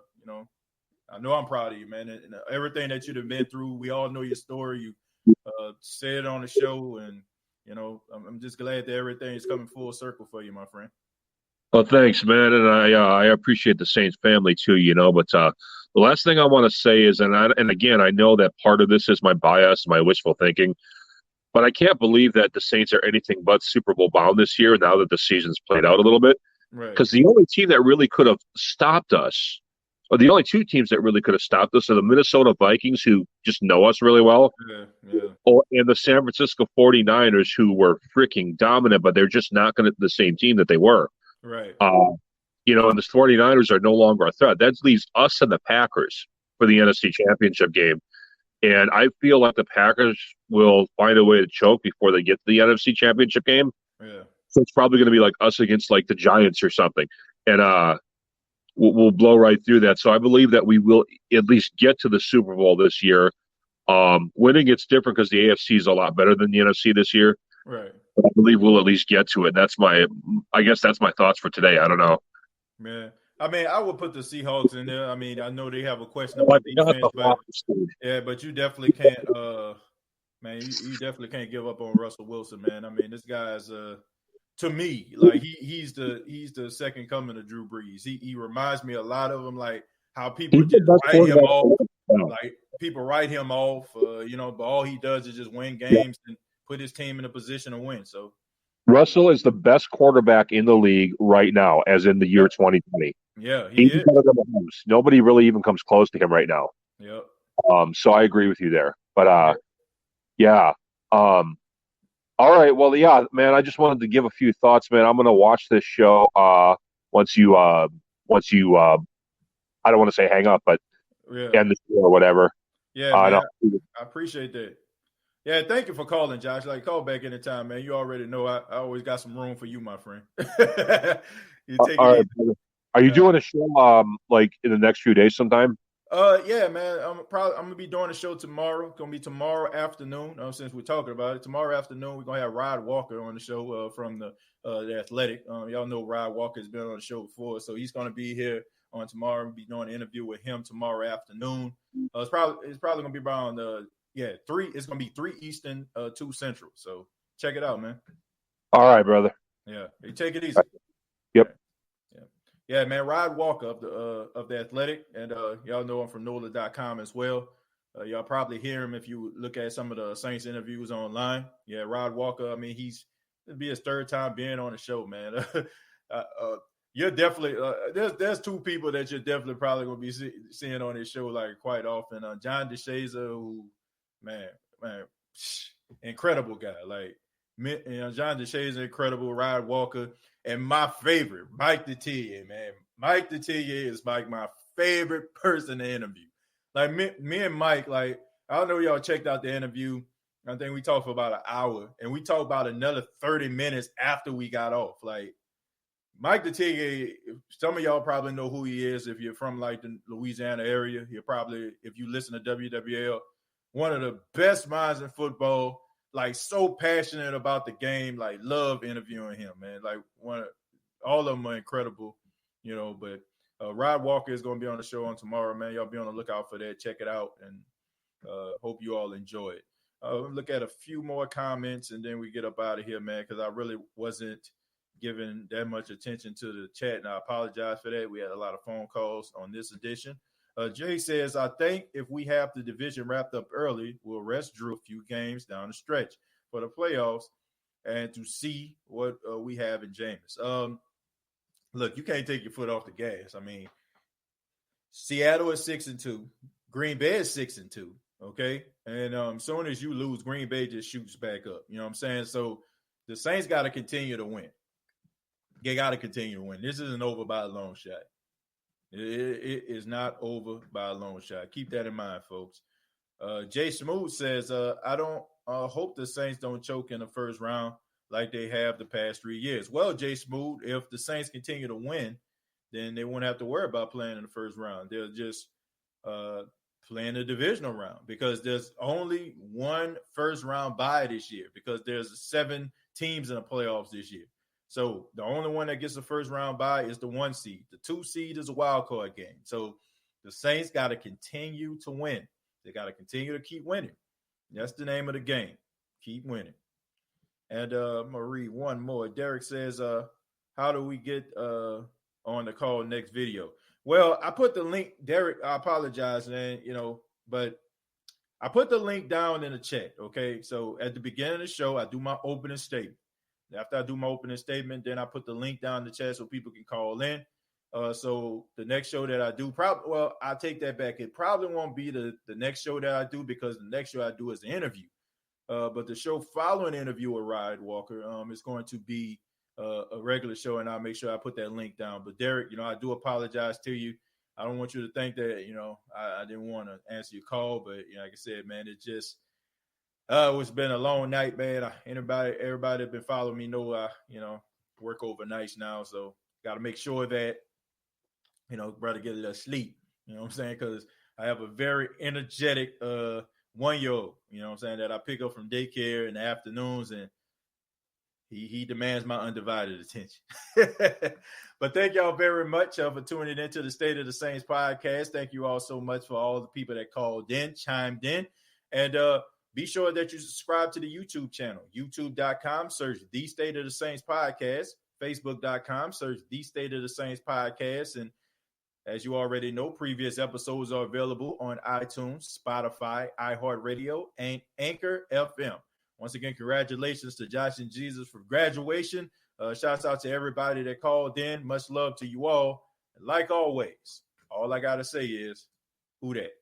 I know I'm proud of you, man. And everything that you've been through, we all know your story. You said it on the show, and I'm just glad that everything is coming full circle for you, my friend. Well, thanks, man, and I appreciate the Saints family too. But the last thing I want to say is, and again, I know that part of this is my bias, my wishful thinking, but I can't believe that the Saints are anything but Super Bowl bound this year. Now that the season's played out a little bit, because the only team that really could have stopped us, or the only two teams that really could have stopped us, are the Minnesota Vikings, who just know us really well, and the San Francisco 49ers, who were freaking dominant, but they're just not going to the same team that they were. Right. And the 49ers are no longer a threat. That leaves us and the Packers for the NFC Championship game. And I feel like the Packers will find a way to choke before they get to the NFC Championship game. Yeah. So it's probably going to be like us against like the Giants or something. And we'll blow right through that. So I believe that we will at least get to the Super Bowl this year. Winning, it's different because the AFC is a lot better than the NFC this year. Right. But I believe we'll at least get to it. I guess that's my thoughts for today. I don't know. Man, I mean, I would put the Seahawks in there. I mean, I know they have a question about defense, but you definitely can't, man. You definitely can't give up on Russell Wilson, man. I mean, this guy's to me, like he's the second coming of Drew Brees. He reminds me a lot of him, like how people just write him off. Like people write him off, but all he does is just win games and put his team in a position to win. So Russell is the best quarterback in the league right now, as in the year 2020. Yeah, he is. Better than Mahomes. Nobody really even comes close to him right now. Yep. So I agree with you there. But yeah. All right. Well, yeah, man. I just wanted to give a few thoughts, man. I'm gonna watch this show. Once you, I don't want to say hang up, but end the show or whatever. Yeah, man. I appreciate that. Yeah, thank you for calling, Josh. Like, call back anytime, man. You already know I always got some room for you, my friend. You take all it right, easy. Are you doing a show like in the next few days sometime? Yeah, man. I'm gonna be doing a show tomorrow. It's gonna be tomorrow afternoon. Since we're talking about it, tomorrow afternoon we're gonna have Rod Walker on the show from the Athletic. Y'all know Rod Walker's been on the show before, so he's gonna be here on tomorrow. We'll be doing an interview with him tomorrow afternoon. It's probably gonna be around 3. It's gonna be 3 Eastern, 2 Central. So check it out, man. All right, brother. Yeah, you take it easy. Yep. Yeah, man. Rod Walker of the Athletic, and y'all know him from NOLA.com as well. Y'all probably hear him if you look at some of the Saints interviews online. Yeah, Rod Walker. I mean, it'll be his 3rd time being on the show, man. You're definitely there's 2 people that you're definitely probably gonna be seeing on this show like quite often. John DeShazer, who man, incredible guy. Like John DeShazer, incredible. Rod Walker. And my favorite, Mike Detillier, man. Mike Detillier is like my favorite person to interview. Like me and Mike, like, I don't know if y'all checked out the interview. I think we talked for about an hour, and we talked about another 30 minutes after we got off. Like, Mike Detillier, some of y'all probably know who he is if you're from like the Louisiana area. You're probably, if you listen to WWL, one of the best minds in football. Like, so passionate about the game, like, love interviewing him, man. Like, all of them are incredible, but Rod Walker is going to be on the show on tomorrow, man. Y'all be on the lookout for that. Check it out, and hope you all enjoy it. Look at a few more comments, and then we get up out of here, man, because I really wasn't giving that much attention to the chat, and I apologize for that. We had a lot of phone calls on this edition. Jay says, I think if we have the division wrapped up early, we'll rest Drew a few games down the stretch for the playoffs and to see what we have in Jameis. Look, you can't take your foot off the gas. I mean, Seattle is 6-2. Green Bay is 6-2. Okay. And soon as you lose, Green Bay just shoots back up. You know what I'm saying? So the Saints got to continue to win. They got to continue to win. This isn't over by a long shot. It is not over by a long shot. Keep that in mind, folks. Jay Smoot says, I don't hope the Saints don't choke in the first round like they have the past 3 years. Well, Jay Smoot, if the Saints continue to win, then they won't have to worry about playing in the first round. They'll just playing the divisional round because there's only one first round bye this year because there's 7 teams in the playoffs this year. So the only one that gets the first round bye is the 1 seed. The 2 seed is a wild card game. So the Saints got to continue to win. They got to continue to keep winning. That's the name of the game. Keep winning. And I'm going to read one more. Derek says, how do we get on the call next video? Well, I put the link, Derek, I apologize, man, but I put the link down in the chat, okay? So at the beginning of the show, I do my opening statement. After I do my opening statement, then I put the link down in the chat so people can call in. So the next show that I do, I take that back. It probably won't be the next show that I do because the next show I do is the interview. But the show following the interview with Ryan Walker is going to be a regular show, and I'll make sure I put that link down. But Derek, I do apologize to you. I don't want you to think that, I didn't want to answer your call, but like I said, man, it just it's been a long night, man. Everybody that been following me know I, work overnights now, so got to make sure that, brother, get a little sleep. You know what I'm saying? Because I have a very energetic 1-year-old, that I pick up from daycare in the afternoons, and he demands my undivided attention. But thank y'all very much for tuning into the State of the Saints podcast. Thank you all so much for all the people that called in, chimed in, and be sure that you subscribe to the YouTube channel, youtube.com, search The State of the Saints podcast, facebook.com, search The State of the Saints podcast. And as you already know, previous episodes are available on iTunes, Spotify, iHeartRadio, and Anchor FM. Once again, congratulations to Josh and Jesus for graduation. Shouts out to everybody that called in. Much love to you all. And like always, all I got to say is, who dat?